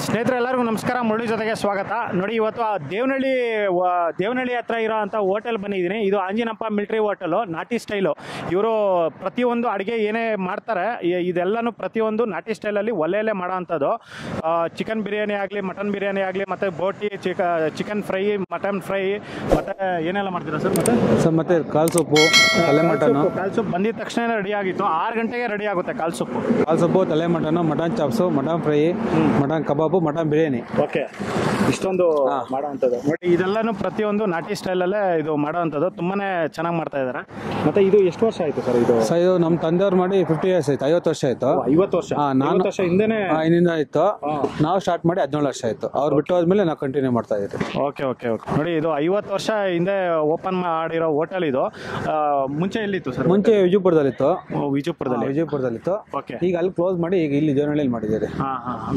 ಸ್ನೇಹಿತರೆ ಎಲ್ಲರಿಗೂ ನಮಸ್ಕಾರ. ಮುರಳಿ ಜೊತೆಗೆ ಸ್ವಾಗತ. ನೋಡಿ, ಇವತ್ತು ದೇವನಹಳ್ಳಿ ಹತ್ರ ಇರೋ ಅಂಥ ಹೋಟೆಲ್ ಬಂದಿದ್ದೀನಿ. ಇದು ಆಂಜಿನಪ್ಪ ಮಿಲಿಟರಿ ಹೋಟೆಲು, ನಾಟಿ ಸ್ಟೈಲು. ಇವರು ಪ್ರತಿಯೊಂದು ಅಡುಗೆ ಏನೇ ಮಾಡ್ತಾರೆ ಇದೆಲ್ಲನೂ ಪ್ರತಿಯೊಂದು ನಾಟಿ ಸ್ಟೈಲಲ್ಲಿ ಒಲೆಯಲ್ಲೇ ಮಾಡೋ ಅಂಥದ್ದು. ಚಿಕನ್ ಬಿರಿಯಾನಿ ಆಗಲಿ, ಮಟನ್ ಬಿರಿಯಾನಿ ಆಗಲಿ, ಮತ್ತು ಬೋಟಿ, ಚಿಕನ್ ಫ್ರೈ, ಮಟನ್ ಫ್ರೈ, ಮತ್ತು ಏನೆಲ್ಲ ಮಾಡ್ತೀರಾ ಸರ್? ಮತ್ತೆ ಕಾಲ್ ಸೊಪ್ಪು, ತಲೆ ಮಟನ್ನು. ಕಾಲ್ ಸೊಪ್ಪು ಬಂದಿದ ತಕ್ಷಣ ರೆಡಿ ಆಗಿತ್ತು. 6 ಗಂಟೆಗೆ ರೆಡಿ ಆಗುತ್ತೆ ಕಾಲ್ ಸೊಪ್ಪು, ತಲೆ ಮಟನ್ನು, mutton chops, mutton fry, mutton kebab, mutton biryani. Okay, ಇಷ್ಟೊಂದು ಮಾಡೋವಂಥದ್ದು. ನೋಡಿ, ಇದೆಲ್ಲನೂ ಪ್ರತಿಯೊಂದು ನಾಟಿ ಸ್ಟೈಲಲ್ಲೇ ಇದು ಮಾಡೋವಂಥದ್ದು. ತುಂಬಾನೇ ಚೆನ್ನಾಗಿ ಮಾಡ್ತಾ ಇದ್ದಾರೆ. ಮತ್ತೆ ಇದು ಎಷ್ಟು ವರ್ಷ ಆಯ್ತು ಸರ್? ಇದು ನಮ್ಮ ತಂದೆಯವ್ರು ಮಾಡಿ 50 years ಆಯ್ತು. 50 ವರ್ಷ ಆಯ್ತು. 50 ವರ್ಷ? ನಾನು ವರ್ಷ ಹಿಂದಿಂದ ಆಯ್ತು. ನಾವು ಸ್ಟಾರ್ಟ್ ಮಾಡಿ 17 ವರ್ಷ ಆಯ್ತು. ಅವ್ರು ಬಿಟ್ಟು ಹೋದ್ಮೇಲೆ ನಾವು ಕಂಟಿನ್ಯೂ ಮಾಡ್ತಾ ಇದ್ದೀವಿ. Okay okay okay. ನೋಡಿ, ಇದು 50 ವರ್ಷ ಹಿಂದೆ ಓಪನ್ ಮಾಡಿರೋ ಹೋಟೆಲ್ ಇದು. ಮುಂಚೆ ಎಲ್ಲಿತ್ತು ಸರ್? ಮುಂಚೆ ವಿಜಯಪುರದಲ್ಲಿತ್ತು. ವಿಜಯಪುರದಲ್ಲಿತ್ತು. ಓಕೆ. ಈಗ ಅಲ್ಲಿ ಕ್ಲೋಸ್ ಮಾಡಿ ಈಗ ಇಲ್ಲಿ ದೇವನಹಳ್ಳಿಯಲ್ಲಿ ಮಾಡಿದ್ದಾರೆ.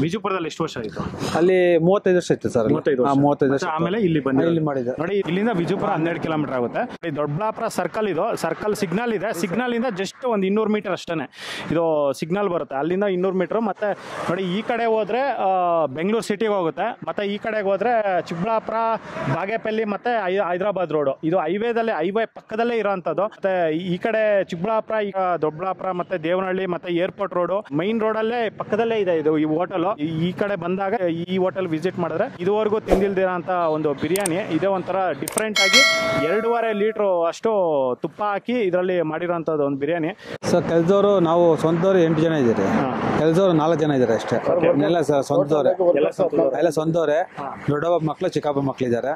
ವಿಜಯಪುರದಲ್ಲಿ ಎಷ್ಟು ವರ್ಷ ಆಯಿತು? ಅಲ್ಲಿ 35 ವರ್ಷ ಇತ್ತು ಸರ್. 35 ವರ್ಷ ಆಮೇಲೆ ಇಲ್ಲಿ ಮಾಡಿದ್ದಾರೆ. ನೋಡಿ, ಇಲ್ಲಿಂದ ವಿಜಯಪುರ 12 ಕಿಲೋಮೀಟರ್ ಆಗುತ್ತೆ. ದೊಡ್ಡಬಳ್ಳಾಪುರ ಸರ್ಕಲ್ ಇದು. ಸರ್ಕಲ್ ಸಿಗ್ನಲ್ ಇದೆ. ಸಿಗ್ನಲ್ ಇಂದ ಜಸ್ಟ್ ಒಂದು 200 ಮೀಟರ್ ಅಷ್ಟೇ ಇದು ಸಿಗ್ನಲ್ ಬರುತ್ತೆ. ಅಲ್ಲಿಂದ 200 ಮೀಟರ್. ಮತ್ತೆ ನೋಡಿ, ಈ ಕಡೆ ಹೋದ್ರೆ ಬೆಂಗಳೂರು ಸಿಟಿಗೆ ಹೋಗುತ್ತೆ. ಮತ್ತೆ ಈ ಕಡೆಗೆ ಹೋದ್ರೆ ಚಿಕ್ಕಬಳ್ಳಾಪುರ, ಬಾಗೇಪಲ್ಲಿ, ಮತ್ತೆ ಹೈದರಾಬಾದ್ ರೋಡ್. ಇದು ಹೈವೇ ಪಕ್ಕದಲ್ಲೇ ಇರೋಂಥದ್ದು. ಮತ್ತೆ ಈ ಕಡೆ ಚಿಕ್ಕಬಳ್ಳಾಪುರ, ಈಗ ದೊಡ್ಡಬಳ್ಳಾಪುರ, ಮತ್ತೆ ದೇವನಹಳ್ಳಿ, ಮತ್ತೆ ಏರ್ಪೋರ್ಟ್ ರೋಡ್, ಮೈನ್ ರೋಡ್ ಅಲ್ಲೇ ಪಕ್ಕದಲ್ಲೇ ಇದೆ ಇದು ಈ ಹೋಟೆಲ್. ಈ ಕಡೆ ಬಂದಾಗ ಈ ಹೋಟೆಲ್ ವಿಸಿಟ್ ಮಾಡಿದ್ರೆ ಇದುವರೆಗೂ ತಿಂದಿಲ್ದಿರೋ ಅಂತ ಒಂದು ಬಿರಿಯಾನಿ. ಇದೇ ಒಂಥರ ಡಿಫ್ರೆಂಟ್ ಆಗಿ 2.5 ಲೀಟರ್ ಅಷ್ಟು ತುಪ್ಪ ಹಾಕಿ ಇದರಲ್ಲಿ ಮಾಡಿರೋಂಥದ್ದು ಒಂದು ಬಿರಿಯಾನಿ. ಸರ್, ಕೆಲಸದವರು ನಾವು ಸ್ವಂತದವ್ರು 8 ಜನ ಇದ್ದೀರಿ. ಕೆಲಸದವರು 4 ಜನ ಇದ್ದಾರೆ ಅಷ್ಟೇ. ಎಲ್ಲ ಸ್ವಂತದವ್ರೆ, ಎಲ್ಲ ಸ್ವಂತದವ್ರೆ. ದೊಡ್ಡಪ್ಪ ಮಕ್ಕಳು, ಚಿಕ್ಕಪ್ಪ ಮಕ್ಕಳಿದ್ದಾರೆ.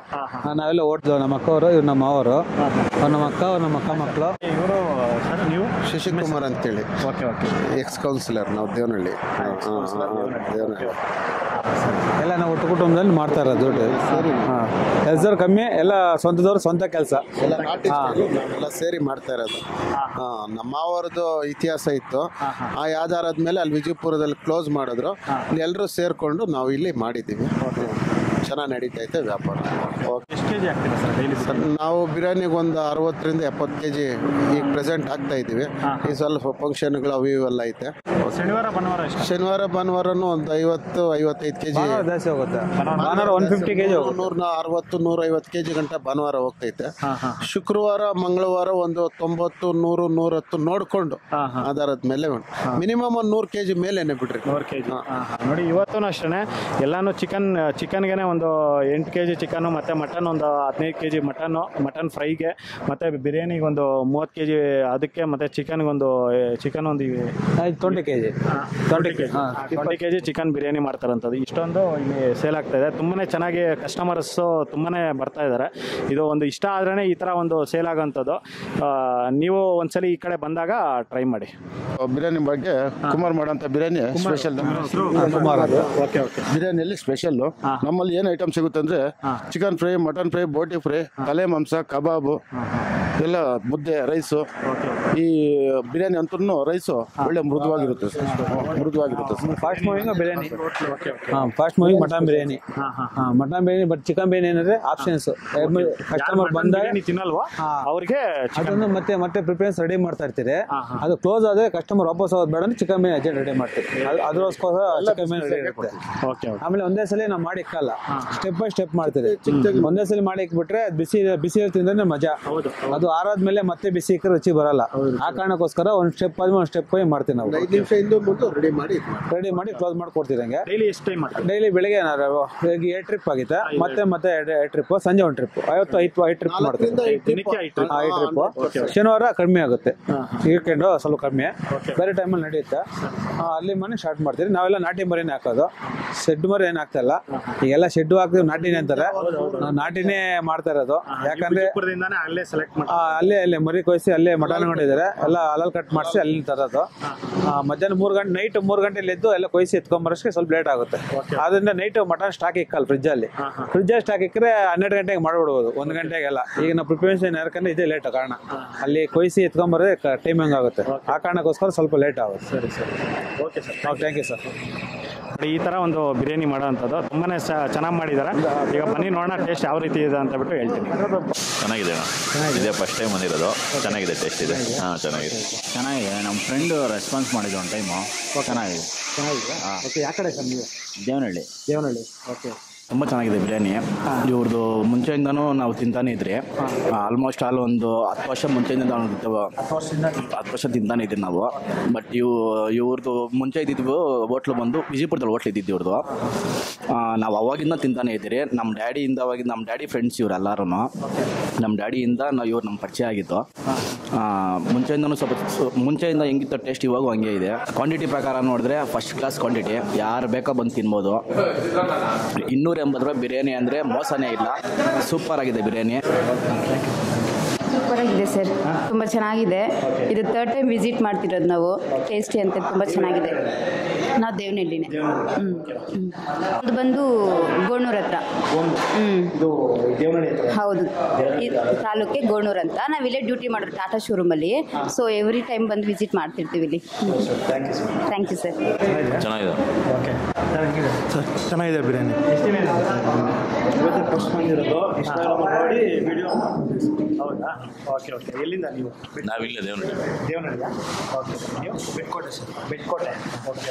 ನಾವೆಲ್ಲ ಓಟ್ದು. ನಮ್ಮ ಅಕ್ಕವರು, ಇವ್ರು ನಮ್ಮ ಮಾವರು, ನಮ್ಮ ಅಕ್ಕ, ನಮ್ಮ ಅಕ್ಕ ಮಕ್ಕಳು. ಇವರು ನೀವು ಶಶಿಕುಮಾರ್ ಅಂತೇಳಿ. Okay okay. ಎಕ್ಸ್ ಕೌನ್ಸಿಲರ್ ನಾವು ದೇವನಹಳ್ಳಿ. ಎಲ್ಲ ನಾವು ಒಟ್ಟು ಕುಟುಂಬದಲ್ಲಿ ಮಾಡ್ತಾ ಇರೋದು. ಕೆಲಸದವ್ರು ಕಮ್ಮಿ, ಎಲ್ಲ ಸ್ವಂತದವ್ರು, ಸ್ವಂತ ಕೆಲಸ ಎಲ್ಲ ಸೇರಿ ಮಾಡ್ತಾ ಇರೋದು. ನಮ್ಮ ಮಾವರದ್ದು ಇತಿಹಾಸ ಇತ್ತು. ಆ ಆಧಾರದ ಮೇಲೆ ಅಲ್ಲಿ ವಿಜಯಪುರದಲ್ಲಿ ಕ್ಲೋಸ್ ಮಾಡಿದ್ರು. ಎಲ್ಲರೂ ಸೇರ್ಕೊಂಡು ನಾವು ಇಲ್ಲಿ ಮಾಡಿದ್ದೀವಿ. ಚೆನ್ನಾಗಿ ನಡೀತೈತೆ ವ್ಯಾಪಾರ. ಎಷ್ಟು ಕೆಜಿ ಆಗ್ತಿದೆ ಸರ್ ಡೈಲಿ? ಸರ್, ನಾವು ಬಿರಿಯಾನಿಗೆ ಒಂದು 60 ರಿಂದ 70 kg ಈಗ ಪ್ರೆಸೆಂಟ್ ಆಗ್ತಾ ಇದ್ದೀವಿ. ಈ ಸ್ವಲ್ಪ ಫಂಕ್ಷನ್ಗಳು ಅವು ಇವೆಲ್ಲ ಐತೆ. ಶನಿವಾರ ಭಾನುವಾರನೂ ಒಂದು 50-55 kg ಜಾಸ್ತಿ ಹೋಗುತ್ತೆ. 150 kg 160-150 kg ಗಂಟ ಭಾನುವಾರ ಹೋಗ್ತೈತೆ. ಶುಕ್ರವಾರ, ಮಂಗಳವಾರ ಒಂದು 90-100-110 ನೋಡ್ಕೊಂಡು ಆಧಾರದ ಮೇಲೆ ಮಿನಿಮಮ್ ಒಂದು 100 kg ಮೇಲೇನೆ ಬಿಡ್ರಿ. 100 kg. ನೋಡಿ, ಇವತ್ತು ಅಷ್ಟೇ ಎಲ್ಲಾನು ಚಿಕನ್ಗೆ ಒಂದು 8 kg ಚಿಕನ್ನು, ಮತ್ತು ಮಟನ್ ಒಂದು 15 kg ಮಟನ್ ಫ್ರೈಗೆ, ಮತ್ತು ಬಿರಿಯಾನಿಗೆ ಒಂದು 30 kg ಅದಕ್ಕೆ, ಮತ್ತು ಚಿಕನ್ ಒಂದು 20 kg ಚಿಕನ್ ಬಿರಿಯಾನಿ ಮಾಡ್ತಾರಂಥದ್ದು. ಇಷ್ಟೊಂದು ಇಲ್ಲಿ ಸೇಲ್ ಆಗ್ತಾ ಇದೆ. ತುಂಬಾ ಚೆನ್ನಾಗಿ ಕಸ್ಟಮರ್ಸು ತುಂಬಾ ಬರ್ತಾ ಇದ್ದಾರೆ. ಇದು ಒಂದು ಇಷ್ಟ ಆದ್ರೇ ಈ ಥರ ಒಂದು ಸೇಲ್ ಆಗೋಂಥದ್ದು. ನೀವು ಒಂದ್ಸಲಿ ಈ ಕಡೆ ಬಂದಾಗ ಟ್ರೈ ಮಾಡಿ. ಬಿರಿಯಾನಿ ಬಗ್ಗೆ ಕುಮಾರ್ ಮಾಡೋಂಥ ಬಿರಿಯಾನಿ ಸ್ಪೆಷಲ್. ಬಿರಿಯಾನಿಯಲ್ಲಿ ಸ್ಪೆಷಲ್ಲು ನಮ್ಮಲ್ಲಿ ಏನು ಐಟಮ್ ಸಿಗುತ್ತೆ ಅಂದ್ರೆ ಚಿಕನ್ ಫ್ರೈ, ಮಟನ್ ಫ್ರೈ, ಬೋಟಿ ಫ್ರೈ, ತಲೆ ಮಾಂಸ, ಕಬಾಬು, ಎಲ್ಲ ಮುದ್ದೆ, ರೈಸು. ಈ ಬಿರಿಯಾನಿ ಅಂತೂ ರೈಸು ಒಳ್ಳೆ ಮೃದುವಾಗಿರುತ್ತೆ sir. Fast moving biryani. Fast moving mutton biryani. Mutton biryani. But chicken biryani ಏನಂದ್ರೆ ಆಪ್ಷನ್ಸ್. ಕಸ್ಟಮರ್ ಬಂದಾಗ ತಿನ್ನಲ್ವಾ ಅವ್ರಿಗೆ ಅದನ್ನು ಮತ್ತೆ ಪ್ರಿಪೇರೆನ್ಸ್ ರೆಡಿ ಮಾಡ್ತಾ ಇರ್ತೀರಿ. ಅದು ಕ್ಲೋಸ್ ಆದ್ರೆ ಕಸ್ಟಮರ್ ವಾಪಸ್ ಹೋಗೋದು ಬೇಡ, ಚಿಕನ್ ಬಿರಿಯಾನಿ ಅರ್ಜೆಂಟ್ ರೆಡಿ ಮಾಡ್ತೀವಿ. ಅದಕ್ಕೋಸ್ಕರ ಚಿಕನ್ ಬಿರಿಯಾನಿ ರೆಡಿ ಇರುತ್ತೆ. ಆಮೇಲೆ ಒಂದೇ ಸಲ ನಾವು ಮಾಡಿ ಇಕ್ಕಲ್ಲ, ಸ್ಟೆಪ್ ಬೈ ಸ್ಟೆಪ್ ಮಾಡ್ತೀರಿ. ಒಂದೇ ಸಲ ಮಾಡಿ ಇಕ್ಬಿಟ್ರೆ ಬಿಸಿ ತಿಂದ್ರೆ ಮಜಾ. ಅದು ಆರಾದ್ಮೇಲೆ ಮತ್ತೆ ಬಿಸಿ ಇಕ್ಕರೆ ರುಚಿ ಬರಲ್ಲ. ಆ ಕಾರಣಕ್ಕೋಸ್ಕರ ಒಂದು ಸ್ಟೆಪ್ ಆದ್ಮೇಲೆ ಒಂದು ಸ್ಟೆಪ್ ಮಾಡ್ತೀವಿ ನಾವು. 5 ನಿಮಿಷ ರೆಡಿ ಮಾಡಿ ಕ್ಲೋಸ್ ಮಾಡಿ ಕೊಡ್ತೀವಿ. ಡೈಲಿ ಬೆಳಿಗ್ಗೆ 8 ಟ್ರಿಪ್ ಆಗಿದೆ. ಮತ್ತೆ 8 ಟ್ರಿಪ್, ಸಂಜೆ 1 ಟ್ರಿಪ್, 5 ಟ್ರಿಪ್ ಮಾಡ್ತೀವಿ. 5 ಟ್ರಿಪ್. ಶನಿವಾರ ಕಡಿಮೆ ಆಗುತ್ತೆ, ವೀಕೆಂಡ್ ಸ್ವಲ್ಪ ಕಮ್ಮಿ, ಬೇರೆ ಟೈಮಲ್ಲಿ ನಡೆಯುತ್ತೆ. ಅಲ್ಲಿ ಮನೆ ಸ್ಟಾರ್ಟ್ ಮಾಡ್ತೀವಿ. ನಾವೆಲ್ಲ ನಾಟಿ ಮರಿನೇ ಹಾಕೋದು, ಶೆಡ್ ಮರಿ ಏನು ಹಾಕ್ತಾ ಇಲ್ಲ. ಈಗೆಲ್ಲ ಶೆಡ್ ಹಾಕ್ತೀವಿ, ನಾಟಿನೇ ಅಂತಾರೆ. ನಾವು ನಾಟಿನೇ ಮಾಡ್ತಾ ಇರೋದು. ಯಾಕಂದ್ರೆ ಅಲ್ಲೇ ಮರಿ ಕೊಯ್ಸಿ ಅಲ್ಲೇ ಮಟನ್ ಮಾಡಿದ್ದಾರೆ. ಎಲ್ಲ ಅಲ್ಲಲ್ಲಿ ಕಟ್ ಮಾಡಿಸಿ ಅಲ್ಲಿ ತರೋದು. ಮಧ್ಯಾಹ್ನ 3 ಗಂಟೆ, ನೈಟ್ 3 ಗಂಟೆಲಿ ಎದ್ದು ಎಲ್ಲ ಕೊಯ್ಸಿ ಎತ್ಕೊಂಬರೋಷ್ಟೇ ಸ್ವಲ್ಪ ಲೇಟ್ ಆಗುತ್ತೆ. ಆದ್ರಿಂದ ನೈಟ್ ಮಟನ್ ಸ್ಟಾಕ್ ಇಕ್ಕಲ್ಲ ಫ್ರಿಜ್ಜಲ್ಲಿ ಸ್ಟಾಕ್ ಇಕ್ಕರೆ 12 ಗಂಟೆಗೆ ಮಾಡ್ಬಿಡ್ಬೋದು, 1 ಗಂಟೆಗೆಲ್ಲ. ಈಗ ನಾವು ಪ್ರಿಪರೇಷನ್ ಯಾಕಂದ್ರೆ ಇದೇ ಲೇಟ್ ಕಾರಣ. ಅಲ್ಲಿ ಕೊಯ್ಸಿ ಎತ್ಕೊಂಬರೋದೇ ಟೈಮಿಂಗ್ ಆಗುತ್ತೆ. ಆ ಕಾರಣಕ್ಕೋಸ್ಕರ ಸ್ವಲ್ಪ ಲೇಟ್ ಆಗುತ್ತೆ. ಸರಿ okay sir, thank you sir. ಈ ಥರ ಒಂದು ಬಿರಿಯಾನಿ ಮಾಡೋವಂಥದ್ದು ತುಂಬಾ ಚೆನ್ನಾಗಿ ಮಾಡಿದ್ದಾರೆ. ಈಗ ಬನ್ನಿ ನೋಡೋಣ ಟೇಸ್ಟ್ ಯಾವ ರೀತಿ ಇದೆ ಅಂತ ಬಿಟ್ಟು ಹೇಳ್ತೀನಿ. ಚೆನ್ನಾಗಿದೆ ಇದೇ ಫಸ್ಟ್ ಟೈಮ್ ಬಂದಿರೋದು. ಚೆನ್ನಾಗಿದೆ, ಟೇಸ್ಟ್ ಇದೆ. ಹಾಂ, ಚೆನ್ನಾಗಿದೆ. ನಮ್ಮ ಫ್ರೆಂಡು ರೆಸ್ಪಾನ್ಸ್ ಮಾಡಿದ್ದು ಒಂದು ಟೈಮು. ಚೆನ್ನಾಗಿದೆ. ಓಕೆ, ಯಾವ ಕಡೆ ಸರ್ ನೀವು? ದೇವನಹಳ್ಳಿ. ಓಕೆ. ತುಂಬ ಚೆನ್ನಾಗಿದೆ ಬಿರಿಯಾನಿ. ಇವ್ರದ್ದು ಮುಂಚೆಯಿಂದನೂ ನಾವು ತಿಂತಾನೆ ಇದ್ರಿ. ಆಲ್ಮೋಸ್ಟ್ ಆಲ್ ಒಂದು 10 ವರ್ಷ ಮುಂಚೆಯಿಂದ ನಾವು 10 ವರ್ಷ ತಿಂತಾನೆ ಇದ್ದೀವಿ ನಾವು. ಬಟ್ ಇವ್ರದ್ದು ಮುಂಚೆ ಇದ್ದಿದ್ವು ಹೋಟ್ಲು ಬಂದು ವಿಜಯಪುರದಲ್ಲಿ ಹೋಟ್ಲ್ ಇದ್ದಿದ್ದು ಇವ್ರದ್ದು. ನಾವು ಅವಾಗಿಂದ ತಿಂತಾನೆ ಇದ್ದೀರಿ. ನಮ್ಮ ಡ್ಯಾಡಿ ಫ್ರೆಂಡ್ಸ್ ಇವ್ರು ಎಲ್ಲರೂ. ನಮ್ಮ ಡ್ಯಾಡಿಯಿಂದ ಇವ್ರು ನಮ್ಮ ಪರಿಚಯ ಆಗಿತ್ತು. ಮುಂಚೆಯಿಂದನೂ ಮುಂಚೆಯಿಂದ ಹೆಂಗಿತ್ತು ಟೇಸ್ಟ್ ಇವಾಗೂ ಹಂಗೆ ಇದೆ. ಕ್ವಾಂಟಿಟಿ ಪ್ರಕಾರ ನೋಡಿದ್ರೆ ಫಸ್ಟ್ ಕ್ಲಾಸ್ ಕ್ವಾಂಟಿಟಿ, ಯಾರು ಬೇಕೋ ಬಂದು ತಿನ್ಬೋದು. 280 ರೂಪಾಯಿ ಬಿರಿಯಾನಿ ಅಂದರೆ ಮೋಸನೇ ಇಲ್ಲ. ಸೂಪರ್ ಆಗಿದೆ ಬಿರಿಯಾನಿ. ಸೂಪರ್ ಆಗಿದೆ ಸರ್, ತುಂಬ ಚೆನ್ನಾಗಿದೆ. ಇದು 3rd ಟೈಮ್ ವಿಸಿಟ್ ಮಾಡ್ತಿರೋದು ನಾವು. ಟೇಸ್ಟಿ ಅಂತ ತುಂಬ ಚೆನ್ನಾಗಿದೆ. ನಾವು ದೇವನಹಳ್ಳಿನೇ. ಅದು ಬಂದು ಗೋಣೂರು ಹತ್ರ. ಹೌದು, ತಾಲೂಕೆ ಗೋಣೂರು ಅಂತ. ನಾವು ಇಲ್ಲೇ ಡ್ಯೂಟಿ ಮಾಡೋದು ಟಾಟಾ ಶೋರೂಮಲ್ಲಿ. ಸೊ ಎವ್ರಿ ಟೈಮ್ ಬಂದು ವಿಸಿಟ್ ಮಾಡ್ತಿರ್ತೀವಿ ಇಲ್ಲಿ. Thank you sir. ಚೆನ್ನಾಗಿದೆ. ಓಕೆ ಸರ್, ಚೆನ್ನಾಗಿದೆ ಬಿರಿಯಾನಿ. ಫಸ್ಟ್ ಬಂದಿರೋದು ನೋಡಿ ವಿಡಿಯೋ. ಹೌದಾ? ಓಕೆ. ಎಲ್ಲಿಂದ ನೀವು? ನಾವಿಲ್ಲ ದೇವನಹಳ್ಳಿ. ದೇವನಹಳ್ಳಿಯಾ? ಓಕೆ. ನೀವು ಬೆಟ್ಕೋಟೆ ಸರ್? ಬೆಟ್ಕೋಟೆ. ಓಕೆ.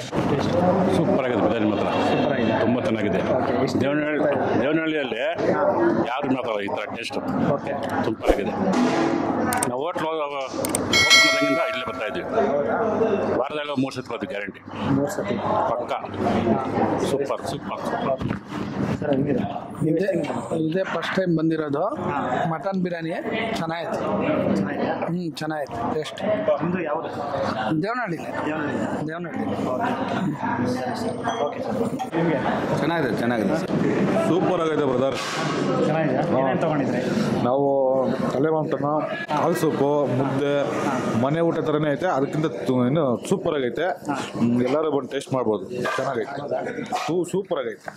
ಸೂಪರ್ ಆಗಿದೆ ಬಿರಿಯಾನಿ ಮಾತ್ರ. ಸೂಪರ್ ಆಗಿದೆ, ತುಂಬ ಚೆನ್ನಾಗಿದೆ. ಓಕೆ. ದೇವನಹಳ್ಳಿಯಲ್ಲಿ ಯಾರು ಮಾತ್ರ ಈ ಥರ ಟೇಸ್ಟ್ ಓಕೆ. ಸೂಪರ್ ಆಗಿದೆ. ನಾವು ಹೋಟ್ಲು ಓಪನ್ ಆದಾಗಿಂದ ಇಲ್ಲೇ ಬರ್ತಾ ಇದ್ವಿ. ವಾರದಾಗ 3 ಸತಿ ಬರ್ತೀವಿ, ಗ್ಯಾರಂಟಿ. 3 ಸತಿ ಪಕ್ಕ. ಸೂಪರ್. ಸರ್, ಹೆಂಗಿದೆ? ಇದೇ ಫಸ್ಟ್ ಟೈಮ್ ಬಂದಿರೋದು. ಮಟನ್ ಬಿರಿಯಾನಿ ಚೆನ್ನಾಗಿತ್ತು. ಚೆನ್ನಾಗಿತ್ತು ಟೇಸ್ಟ್. ನಿಮ್ಮದು ಯಾವುದು? ದೇವನಹಳ್ಳಿ. Okay sir. ನಿಮಗೆ ಚೆನ್ನಾಗಿದೆ. ಸೂಪರ್ ಆಗಿದೆ ಬ್ರದರ್. ಚೆನ್ನಾಗಿದೆ. ಏನೇನು ತೊಗೊಂಡಿದ್ರಿ? ನಾವು ತಲೆ ಮಾಂಸನ, ಹಾಲು ಸೊಪ್ಪು, ಮುದ್ದೆ, ಮನೆ ಊಟ ಥರನೇ ಐತೆ. ಅದಕ್ಕಿಂತ ಇನ್ನು ಸೂಪರ್ ಆಗೈತೆ. ಎಲ್ಲರೂ ಬಂದು ಟೇಸ್ಟ್ ಮಾಡ್ಬೋದು. ಚೆನ್ನಾಗೈತೆ, ಸೂಪರ್ ಆಗೈತೆ.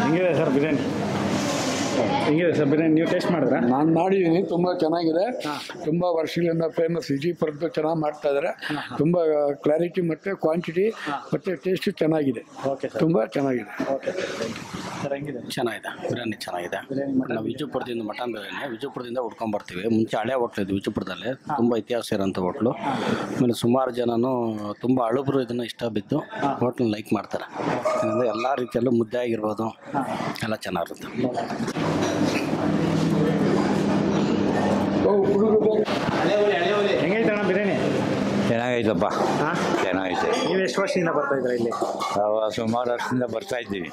ಹೆಂಗಿದೆ ಸರ್ ಬಿರಿಯಾನಿ? ನೀವು ಟೇಸ್ಟ್ ಮಾಡಿದ್ರಾ? ನಾನು ಮಾಡಿದ್ದೀನಿ, ತುಂಬ ಚೆನ್ನಾಗಿದೆ. ತುಂಬ ವರ್ಷಗಳಿಂದ ಫೇಮಸ್ ವಿಜಯಪುರದ್ದು ಚೆನ್ನಾಗಿ ಮಾಡ್ತಾ ಇದ್ದಾರೆ. ತುಂಬ ಕ್ಲಾರಿಟಿ ಮತ್ತು ಕ್ವಾಂಟಿಟಿ ಮತ್ತು ಟೇಸ್ಟು ಚೆನ್ನಾಗಿದೆ. ತುಂಬ ಚೆನ್ನಾಗಿದೆ. ಓಕೆ ಸರ್, ಹೆಂಗಿದೆ? ಚೆನ್ನಾಗಿದೆ ಬಿರಿಯಾನಿ, ಚೆನ್ನಾಗಿದೆ. ನಾವು ವಿಜಯಪುರದಿಂದ ಮಟನ್ ಬಿರಿಯಾನಿ ವಿಜಯಪುರದಿಂದ ಹುಡ್ಕೊಂಬರ್ತೀವಿ. ಮುಂಚೆ ಹಳೆ ಹೋಟ್ಲು ಇದು ವಿಜಯಪುರದಲ್ಲಿ, ತುಂಬ ಇತಿಹಾಸ ಇರೋಂಥ ಹೋಟ್ಲು. ಆಮೇಲೆ ಸುಮಾರು ಜನನು ತುಂಬ ಹಳುಬರು ಇದನ್ನು ಇಷ್ಟ ಬಿದ್ದು ಹೋಟ್ಲನ್ನ ಲೈಕ್ ಮಾಡ್ತಾರೆ. ಎಲ್ಲ ರೀತಿಯಲ್ಲೂ ಮುದ್ದೆ ಆಗಿರ್ಬೋದು, ಎಲ್ಲ ಚೆನ್ನಾಗಿರುತ್ತೆ. ಹೆಂಗೈತೆ ಅಣ್ಣ ಬಿರಿಯಾನಿ? ಚೆನ್ನಾಗೈತಪ್ಪ. ಚೆನ್ನಾಗೈತೆ. ನೀವು ಎಷ್ಟು ವರ್ಷದಿಂದ ಬರ್ತಾ ಇದ್ದೀರಾ ಇಲ್ಲಿ? ಸುಮಾರು ವರ್ಷದಿಂದ ಬರ್ತಾ ಇದ್ದೀವಿ.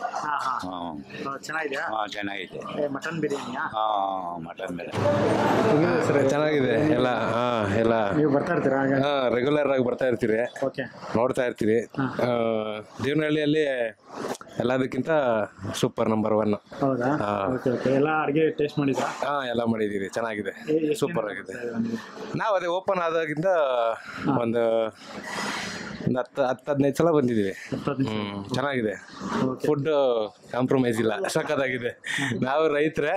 ಚೆನ್ನಾಗಿದೆಯಾ? ಹಾಂ, ಚೆನ್ನಾಗೈತೆ. ಮಟನ್ ಬಿರಿಯಾನಿಯಾ? ಮಟನ್ ಬಿರಿಯಾನಿ ಚೆನ್ನಾಗಿದೆ ಎಲ್ಲ. ಎಲ್ಲ ನೀವು ಬರ್ತಾ ಇರ್ತೀರಾ? ರೆಗ್ಯುಲರ್ ಆಗಿ ಬರ್ತಾ ಇರ್ತೀರಿ, ಓಕೆ. ನೋಡ್ತಾ ಇರ್ತೀರಿ. ದೇವನಹಳ್ಳಿಯಲ್ಲಿ ಎಲ್ಲದಕ್ಕಿಂತ ಸೂಪರ್ ನಂಬರ್ 1. ಹೌದಾ? ಓಕೆ. ಎಲ್ಲ ಅಡುಗೆ ಟೇಸ್ಟ್ ಮಾಡಿದ್ರಾ? ಎಲ್ಲ ಮಾಡಿದ್ದೀವಿ. ಚೆನ್ನಾಗಿದೆ, ಸೂಪರ್ ಆಗಿದೆ. ನಾವು ಅದೇ ಓಪನ್ ಆದಾಗಿಂದ ಒಂದು 10-15 ಸಲ ಬಂದಿದ್ದೀವಿ. ಚೆನ್ನಾಗಿದೆ. ಫುಡ್ ಕಾಂಪ್ರಮೈಸ್ ಇಲ್ಲ, ಸಖತ್ತಾಗಿದೆ. ನಾವು ರೈತರೇ.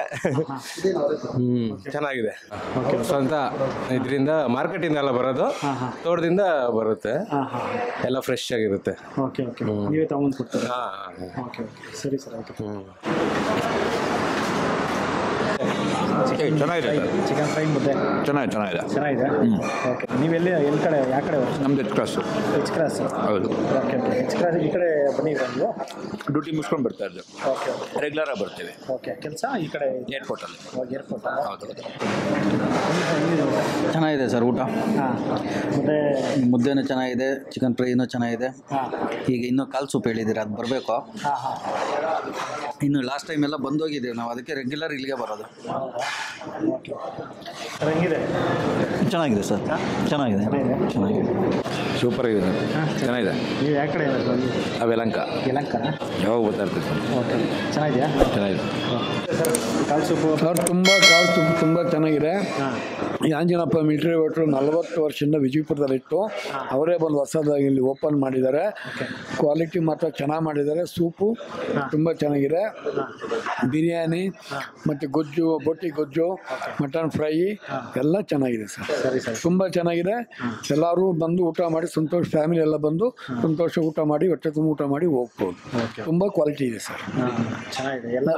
ಚೆನ್ನಾಗಿದೆ. ಸ್ವಂತ ಇದರಿಂದ ಮಾರ್ಕೆಟಿಂದ ಎಲ್ಲ ಬರೋದು, ತೋಟದಿಂದ ಬರುತ್ತೆ. ಎಲ್ಲ ಫ್ರೆಶ್ ಆಗಿರುತ್ತೆ. ಓಕೆ. ನೀವೇ ತಗೊಂಡು ಕೊಡ್ತೀರಾ? ಓಕೆ. ಸರಿ ಸರ್, ಆಯಿತು. ಚೆನ್ನಾಗಿದೆ. ಚಿಕನ್ ಫ್ರೈ, ಮುದ್ದೆ ಚೆನ್ನಾಗಿದೆ. ಓಕೆ. ನೀವೆಲ್ಲಿ ಕಡೆ, ಯಾವ ಕಡೆ? ನಮ್ದು ಎಚ್ ಕ್ರಾಸ್. ಹೌದು. ಓಕೆ. ಎಚ್ ಕ್ರಾಸ್ ಈ ಕಡೆ ಬಂದಿದ್ದೀರಾ ನೀವು? ಡ್ಯೂಟಿ ಮುಗಿಸ್ಕೊಂಡು ಬರ್ತಾ ಇದ್ದೆ. ಓಕೆ. ರೆಗ್ಯುಲರ್ ಆಗಿ ಬರ್ತೀವಿ. ಓಕೆ. ಕೆಲಸ ಈ ಕಡೆ ಏರ್ಪೋರ್ಟಲ್ಲಿ. ಏರ್ಪೋರ್ಟ್. ಹೌದು. ಚೆನ್ನಾಗಿದೆ ಸರ್ ಊಟ. ಮತ್ತು ಮುದ್ದೆನೂ ಚೆನ್ನಾಗಿದೆ, ಚಿಕನ್ ಫ್ರೈನೂ ಚೆನ್ನಾಗಿದೆ. ಈಗ ಇನ್ನೂ ಕಾಲು ಸೂಪ್ ಹೇಳಿದ್ದೀರಾ, ಅದು ಬರಬೇಕು. ಇನ್ನು ಲಾಸ್ಟ್ ಟೈಮ್ ಎಲ್ಲ ಬಂದೋಗಿದ್ದೀವಿ ನಾವು, ಅದಕ್ಕೆ ರೆಗ್ಯುಲರ್ ಇಲ್ಲಿಗೆ ಬರೋದು. ಹೆಂಗಿದೆ? ಚೆನ್ನಾಗಿದೆ ಸರ್, ಚೆನ್ನಾಗಿದೆ. ಸೂಪರ್ ಆಗಿದೆ, ಚೆನ್ನಾಗಿದೆ. ನೀವು ಯಾವ ಕಡೆ? ಯಲಹಂಕ. ಯಾವಾಗ ಬರ್ತಾ ಇರ್ತೀವಿ ಸರ್. ಓಕೆ. ಚೆನ್ನಾಗಿದೆಯಾ? ಚೆನ್ನಾಗಿದೆ ಸರ್. ಕಾಲು ಸೂಪು ಸರ್, ಕಾಳು ಸೂಪ್ ತುಂಬ ಚೆನ್ನಾಗಿದೆ. ಈ ಆಂಜನಪ್ಪ ಮಿಲಿಟರಿ ಹೋಟ್ಲು 40 ವರ್ಷದಿಂದ ವಿಜಯಪುರದಲ್ಲಿತ್ತು. ಅವರೇ ಬಂದು ಹೊಸದಾಗಿ ಇಲ್ಲಿ ಓಪನ್ ಮಾಡಿದ್ದಾರೆ. ಕ್ವಾಲಿಟಿ ಮಾತ್ರ ಚೆನ್ನಾಗಿ ಮಾಡಿದ್ದಾರೆ. ಸೂಪು ತುಂಬ ಚೆನ್ನಾಗಿದೆ. ಬಿರಿಯಾನಿ ಮತ್ತು ಗೊಜ್ಜು, ಬೋಟಿ ಗೊಜ್ಜು, ಮಟನ್ ಫ್ರೈ ಎಲ್ಲ ಚೆನ್ನಾಗಿದೆ ಸರ್. ತುಂಬ ಚೆನ್ನಾಗಿದೆ. ಎಲ್ಲರೂ ಬಂದು ಊಟ ಮಾಡಿ ಸಂತೋಷ, ಫ್ಯಾಮಿಲಿ ಎಲ್ಲ ಬಂದು ಸಂತೋಷ ಊಟ ಮಾಡಿ ಹೊಟ್ಟೆ ತುಂಬ ಊಟ ಮಾಡಿ ಹೋಗ್ಬೋದು. ತುಂಬ ಕ್ವಾಲಿಟಿ ಇದೆ ಸರ್. ಚೆನ್ನಾಗಿದೆ. ಎಲ್ಲ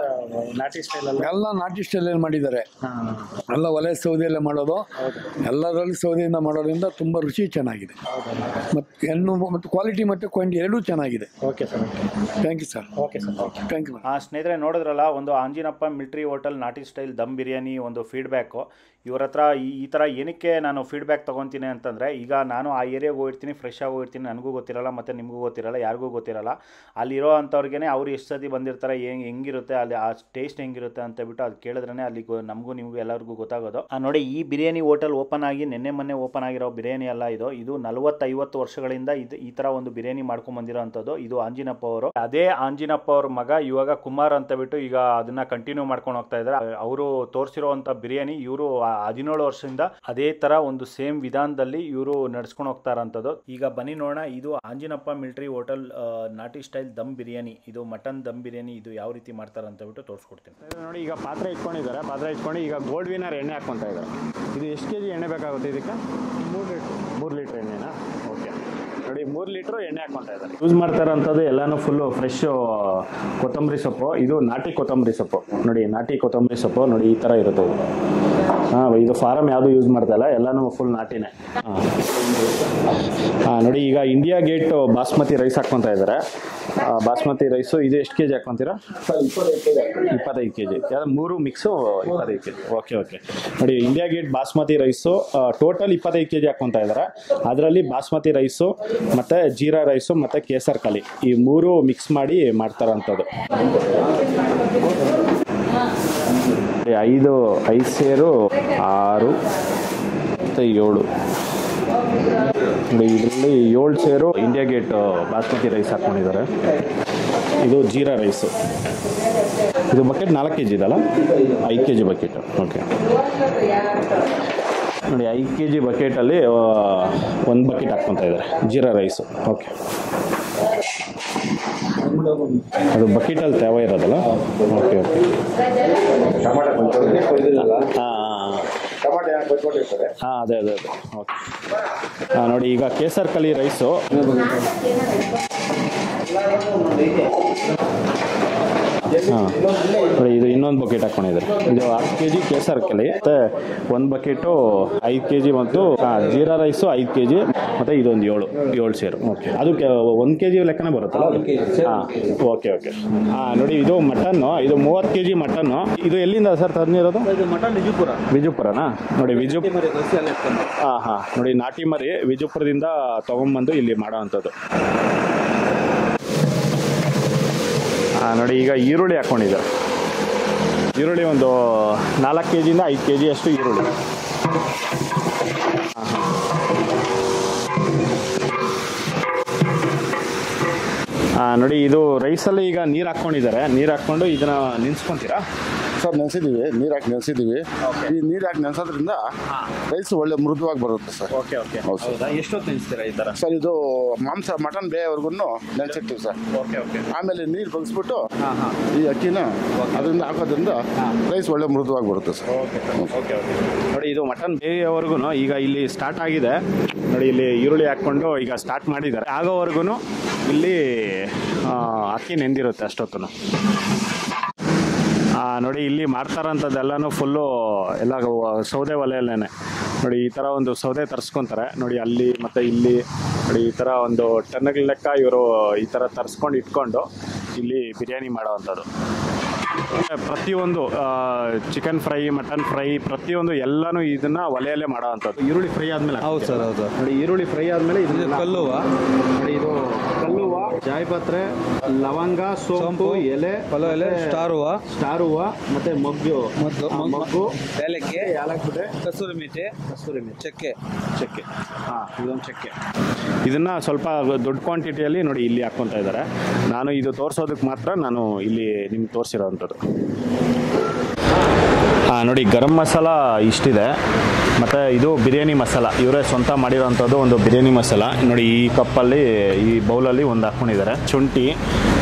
ನಾಟಿ ಸ್ಟೈಲ್ ಎಲ್ಲ ನಾಟಿ ಸ್ಟೈಲಲ್ಲಿ ಮಾಡಿದ್ದಾರೆ. ಎಲ್ಲ ಒಲೆ ಸೌದೆಯಲ್ಲೇ ಮಾಡೋದು, ಎಲ್ಲದರಲ್ಲಿ ಸೌದೆಯಿಂದ ಮಾಡೋದ್ರಿಂದ ತುಂಬ ರುಚಿ ಚೆನ್ನಾಗಿದೆ. ಮತ್ತು ಹೆಣ್ಣು ಮತ್ತು ಕ್ವಾಲಿಟಿ ಮತ್ತು ಕ್ವಾಂಟಿಟಿ ಎರಡೂ ಚೆನ್ನಾಗಿದೆ. Okay sir. Thank you sir. Okay sir. Okay, thank you. ಸ್ನೇಹಿತರೆ ನೋಡಿದ್ರಲ್ಲ, ಒಂದು ಆಂಜಿನಪ್ಪ ಮಿಲಿಟರಿ ಹೋಟೆಲ್ ನಾಟಿ ಸ್ಟೈಲ್ ದಮ್ ಬಿರಿಯಾನಿ ಒಂದು ಫೀಡ್ಬ್ಯಾಕು. ಇವ್ರ ಹತ್ರ ಈ ಥರ ಏನಕ್ಕೆ ನಾನು ಫೀಡ್ಬ್ಯಾಕ್ ತೊಗೊತೀನಿ ಅಂತಂದರೆ, ಈಗ ನಾನು ಆ ಏರಿಯಾಗೆ ಹೋಗಿರ್ತೀನಿ, ಫ್ರೆಶ್ ಆಗಿ ಹೋಗಿರ್ತೀನಿ, ನನಗೂ ಗೊತ್ತಿರಲ್ಲ ಮತ್ತು ನಿಮಗೂ ಗೊತ್ತಿರಲ್ಲ, ಯಾರಿಗೂ ಗೊತ್ತಿರಲ್ಲ. ಅಲ್ಲಿರೋ ಅಂಥವ್ರಿಗೆ ಅವ್ರು ಎಷ್ಟು ಸತಿ ಬಂದಿರ್ತಾರೆ, ಹೆಂಗಿರುತ್ತೆ ಅಲ್ಲಿ ಆ ಟೇಸ್ಟ್ ಹೆಂಗಿರುತ್ತೆ ಅಂತ ಬಿಟ್ಟು ಅದು ಕೇಳಿದ್ರೇ ಅಲ್ಲಿ ನಮಗೂ ನಿಮಗೂ ಎಲ್ಲರಿಗೂ ಗೊತ್ತಾಗೋದು. ನೋಡಿ, ಈ ಬಿರಿಯಾನಿ ಹೋಟೆಲ್ ಓಪನ್ ಆಗಿ ಮೊನ್ನೆ ಓಪನ್ ಆಗಿರೋ ಬಿರಿಯಾನಿ ಅಲ್ಲ ಇದು. 40-50 ವರ್ಷಗಳಿಂದ ಈ ಥರ ಒಂದು ಬಿರಿಯಾನಿ ಮಾಡ್ಕೊಂಡ್ಬಂದಿರೋ ಅಂಥದ್ದು. ಇದು ಆಂಜಿನಪ್ಪ ಅವರು. ಅದೇ ಆಂಜಿನಪ್ಪ ಅವ್ರ ಮಗ ಇವಾಗ ಕುಮಾರ್ ಅಂತ ಬಿಟ್ಟು ಈಗ ಅದನ್ನ ಕಂಟಿನ್ಯೂ ಮಾಡ್ಕೊಂಡು ಹೋಗ್ತಾ ಇದ್ದಾರೆ. ಅವರು ತೋರಿಸಿರುವಂಥ ಬಿರಿಯಾನಿ ಇವರು 17 ವರ್ಷದಿಂದ ಅದೇ ತರ ಒಂದು ಸೇಮ್ ವಿಧಾನದಲ್ಲಿ ಇವರು ನಡ್ಸ್ಕೊಂಡು ಹೋಗ್ತಾ ಇರೋಂಥದ್ದು. ಈಗ ಬನ್ನಿ ನೋಡೋಣ, ಇದು ಆಂಜಿನಪ್ಪ ಮಿಲಿಟರಿ ಹೋಟೆಲ್ ನಾಟಿ ಸ್ಟೈಲ್ ದಮ್ ಬಿರಿಯಾನಿ, ಇದು ಮಟನ್ ದಮ್ ಬಿರಿಯಾನಿ, ಇದು ಯಾವ ರೀತಿ ಮಾಡ್ತಾರೆ ಅಂತ ಬಿಟ್ಟು ತೋರಿಸ್ಕೊಡ್ತೀನಿ. ನೋಡಿ, ಈಗ ಪಾತ್ರೆ ಇಟ್ಕೊಂಡಿದ್ದಾರೆ. ಪಾತ್ರೆ ಇಟ್ಕೊಂಡು ಈಗ ಗೋಲ್ಡ್ ವಿನರ್ ಎಣ್ಣೆ ಹಾಕ್ಕೊಂತ ಇದ್ದಾರೆ. ಇದು ಎಷ್ಟು kg ಎಣ್ಣೆ ಬೇಕಾಗುತ್ತೆ ಇದಕ್ಕೆ? 3 ಲೀಟ್ರ್ ಎಣ್ಣೆನಾ? ಓಕೆ. ನೋಡಿ, 3 ಲೀಟ್ರ್ ಎಣ್ಣೆ ಹಾಕ್ಕೊಂತ ಇದ್ದಾರೆ. ಯೂಸ್ ಮಾಡ್ತಾ ಇರೋಂಥದ್ದು ಎಲ್ಲಾನು ಫುಲ್ಲು ಫ್ರೆಶ್ ಕೊತ್ತಂಬರಿ ಸೊಪ್ಪು. ಇದು ನಾಟಿ ಕೊತ್ತಂಬರಿ ಸೊಪ್ಪು. ನೋಡಿ, ನಾಟಿ ಕೊತ್ತಂಬರಿ ಸೊಪ್ಪು ನೋಡಿ ಈ ಥರ ಇರುತ್ತೆ. ಇದು ಫಾರಮ್ ಯಾವುದು ಯೂಸ್ ಮಾಡ್ತಾ ಇಲ್ಲ, ಎಲ್ಲಾನು ಫುಲ್ ನಾಟಿನೇ. ನೋಡಿ, ಈಗ ಇಂಡಿಯಾ ಗೇಟ್ ಬಾಸ್ಮತಿ ರೈಸ್ ಹಾಕ್ಕೊಂತ ಇದ್ದಾರೆ. ಬಾಸ್ಮತಿ ರೈಸು ಇದು ಎಷ್ಟು kg ಹಾಕ್ಕೊಂತೀರಾ? 25 kg. ಯಾವ್ದು 3 ಮಿಕ್ಸು 25 kg. ಓಕೆ. ನೋಡಿ, India gate basmati rice total 25 kg ಹಾಕ್ಕೊಂತ ಇದ್ದಾರೆ. ಅದರಲ್ಲಿ ಬಾಸ್ಮತಿ ರೈಸು ಮತ್ತು ಜೀರಾ ರೈಸು ಮತ್ತು ಕೇಸರ್ ಕಲಿ ಈ 3 ಮಿಕ್ಸ್ ಮಾಡಿ ಮಾಡ್ತಾರಂಥದ್ದು. 5 ಸೇರು 6 ಮತ್ತು 7. ಇದರಲ್ಲಿ 7 ಸೇರು ಇಂಡಿಯಾ ಗೇಟ್ ಬಾಸ್ಮತಿ ರೈಸ್ ಹಾಕ್ಕೊಂಡಿದ್ದಾರೆ. ಇದು ಜೀರಾ ರೈಸು. ಇದು ಬಕೆಟ್ 4 kg ಇದಲ್ಲ, 5 kg ಬಕೆಟ್. ಓಕೆ. ನೋಡಿ, 5 kg ಬಕೆಟಲ್ಲಿ 1 ಬಕೆಟ್ ಹಾಕ್ಕೊತಾ ಇದ್ದಾರೆ ಜೀರಾ ರೈಸು. ಓಕೆ. ಅದು ಬಕೆಟಲ್ಲಿ ತೇವ ಇರೋದಲ್ಲ. ಓಕೆ. ಅದೇ. ಓಕೆ. ನೋಡಿ, ಈಗ ಕೇಸರ್ ಕಲಿ ರೈಸು. ನೋಡಿ, ಇದು ಇನ್ನೊಂದು ಬಕೆಟ್ ಹಾಕೊಂಡಿದ್ದಾರೆ. ಇದು 10 kg ಕೇಸರ್ ಕಲಿ ಮತ್ತು 1 ಬಕೆಟು 5 kg ಮತ್ತು ಜೀರಾ ರೈಸು 5 kg ಮತ್ತು ಇದೊಂದು 7 ಸೇರು. ಓಕೆ. ಅದು 1 kg ಲೆಕ್ಕನೇ ಬರುತ್ತಲ್ಲ? ಓಕೆ. ನೋಡಿ, ಇದು ಮಟನ್ನು, ಇದು 30 kg ಮಟನ್ನು. ಇದು ಎಲ್ಲಿಂದ ಸರ್ ತಂದಿರೋದು? ಮಟನ್ ವಿಜಯಪುರನಾ? ನೋಡಿ, ನೋಡಿ, ನಾಟಿ ಮರಿ ವಿಜಯಪುರದಿಂದ ತಗೊಂಡ್ಬಂದು ಇಲ್ಲಿ ಮಾಡೋ ಅಂಥದ್ದು. ನೋಡಿ, ಈಗ ಈರುಳ್ಳಿ ಹಾಕ್ಕೊಂಡಿದ್ದಾರೆ. ಈರುಳ್ಳಿ ಒಂದು 4 kgಯಿಂದ 5 kg ಅಷ್ಟು ಈರುಳ್ಳಿ. ನೋಡಿ, ಇದು ರೈಸಲ್ಲಿ ಈಗ ನೀರು ಹಾಕ್ಕೊಂಡಿದ್ದಾರೆ. ನೀರು ಹಾಕ್ಕೊಂಡು ಇದನ್ನ ನೆನೆಸ್ಕೊಂತೀರಾ? ಸರ್, ನೆನೆಸಿದ್ದೀವಿ, ನೀರು ಹಾಕಿ ನೆನೆಸಿದ್ದೀವಿ. ಈ ನೀರು ಹಾಕಿ ನೆನೆಸೋದ್ರಿಂದ ರೈಸ್ ಒಳ್ಳೆ ಮೃದುವಾಗಿ ಬರುತ್ತೆ ಸರ್. ಓಕೆ. ಎಷ್ಟೊತ್ತು ನೆನೆಸ್ತೀರಾ ಈ ಥರ? ಸರ್, ಇದು ಮಾಂಸ ಮಟನ್ ಬೇಯವರೆಗೂ ನೆನೆಸಿರ್ತೀವಿ ಸರ್. ಓಕೆ. ಆಮೇಲೆ ನೀರು ಬಗ್ಸ್ಬಿಟ್ಟು ಈ ಅಕ್ಕಿನ ಅದರಿಂದ ಹಾಕೋದ್ರಿಂದ ರೈಸ್ ಒಳ್ಳೆ ಮೃದುವಾಗಿ ಬರುತ್ತೆ ಸರ್. ಓಕೆ. ನೋಡಿ, ಇದು ಮಟನ್ ಬೇಯವರೆಗೂ ಈಗ ಇಲ್ಲಿ ಸ್ಟಾರ್ಟ್ ಆಗಿದೆ. ನೋಡಿ, ಇಲ್ಲಿ ಈರುಳ್ಳಿ ಹಾಕ್ಕೊಂಡು ಈಗ ಸ್ಟಾರ್ಟ್ ಮಾಡಿದ್ದಾರೆ. ಆಗೋವರೆಗೂ ಇಲ್ಲಿ ಅಕ್ಕಿ ನೆಂದಿರುತ್ತೆ ಅಷ್ಟೊತ್ತು. ನೋಡಿ, ಇಲ್ಲಿ ಮಾಡ್ತಾರಂಥದ್ದೆಲ್ಲನೂ ಫುಲ್ಲು ಎಲ್ಲ ಸೌದೆ ಒಲೆಯಲ್ಲೇ. ನೋಡಿ, ಈ ಥರ ಒಂದು ಸೌದೆ ತರಿಸ್ಕೊತಾರೆ. ನೋಡಿ, ಅಲ್ಲಿ ಮತ್ತು ಇಲ್ಲಿ ನೋಡಿ ಈ ಥರ ಒಂದು ಟನ್ಗಳ ಲೆಕ್ಕ ಇವರು ಈ ಥರ ತರಿಸ್ಕೊಂಡು ಇಟ್ಕೊಂಡು ಇಲ್ಲಿ ಬಿರಿಯಾನಿ ಮಾಡೋವಂಥದ್ದು. ಪ್ರತಿಯೊಂದು ಚಿಕನ್ ಫ್ರೈ, ಮಟನ್ ಫ್ರೈ, ಪ್ರತಿಯೊಂದು ಎಲ್ಲನೂ ಇದನ್ನ ಒಲೆಯಲ್ಲೇ ಮಾಡೋ ಅಂಥದ್ದು. ಈರುಳ್ಳಿ ಫ್ರೈ ಆದ್ಮೇಲೆ. ಹೌದು ಸರ್, ಹೌದು. ನೋಡಿ, ಈರುಳ್ಳಿ ಫ್ರೈ ಆದ್ಮೇಲೆ ಇದು ಕಲ್ಲುವ. ನೋಡಿ, ಇದು ಕಲ್ಲುವ, ಜಾಯಿಪತ್ರೆ, ಲವಂಗ, ಸೋಂಪು ಎಲೆ, ಪಲಾವ್ ಎಲೆ, ಸ್ಟಾರ್ ಹೂವ ಮತ್ತೆ ಮೊಗ್ಗು, ಏಲಕ್ಕಿ, ಕಸೂರಿ ಮೇಥಿ, ಚಕ್ಕೆ. ಇದೊಂದು ಚಕ್ಕೆ. ಇದನ್ನ ಸ್ವಲ್ಪ ದೊಡ್ಡ ಕ್ವಾಂಟಿಟಿಯಲ್ಲಿ ನೋಡಿ ಇಲ್ಲಿ ಹಾಕ್ಕೊಂತ ಇದ್ದಾರೆ. ನಾನು ಇದು ತೋರಿಸೋದಕ್ಕೆ ಮಾತ್ರ ನಾನು ಇಲ್ಲಿ ನಿಮ್ಗೆ ತೋರಿಸಿರೋವಂಥದ್ದು. ನೋಡಿ, ಗರಂ ಮಸಾಲ ಇಷ್ಟಿದೆ. ಮತ್ತು ಇದು ಬಿರಿಯಾನಿ ಮಸಾಲ ಇವರೇ ಸ್ವಂತ ಮಾಡಿರೋವಂಥದ್ದು ಒಂದು ಬಿರಿಯಾನಿ ಮಸಾಲ. ನೋಡಿ, ಈ ಕಪ್ಪಲ್ಲಿ ಈ ಬೌಲಲ್ಲಿ ಒಂದು ಹಾಕ್ಕೊಂಡಿದ್ದಾರೆ. ಶುಂಠಿ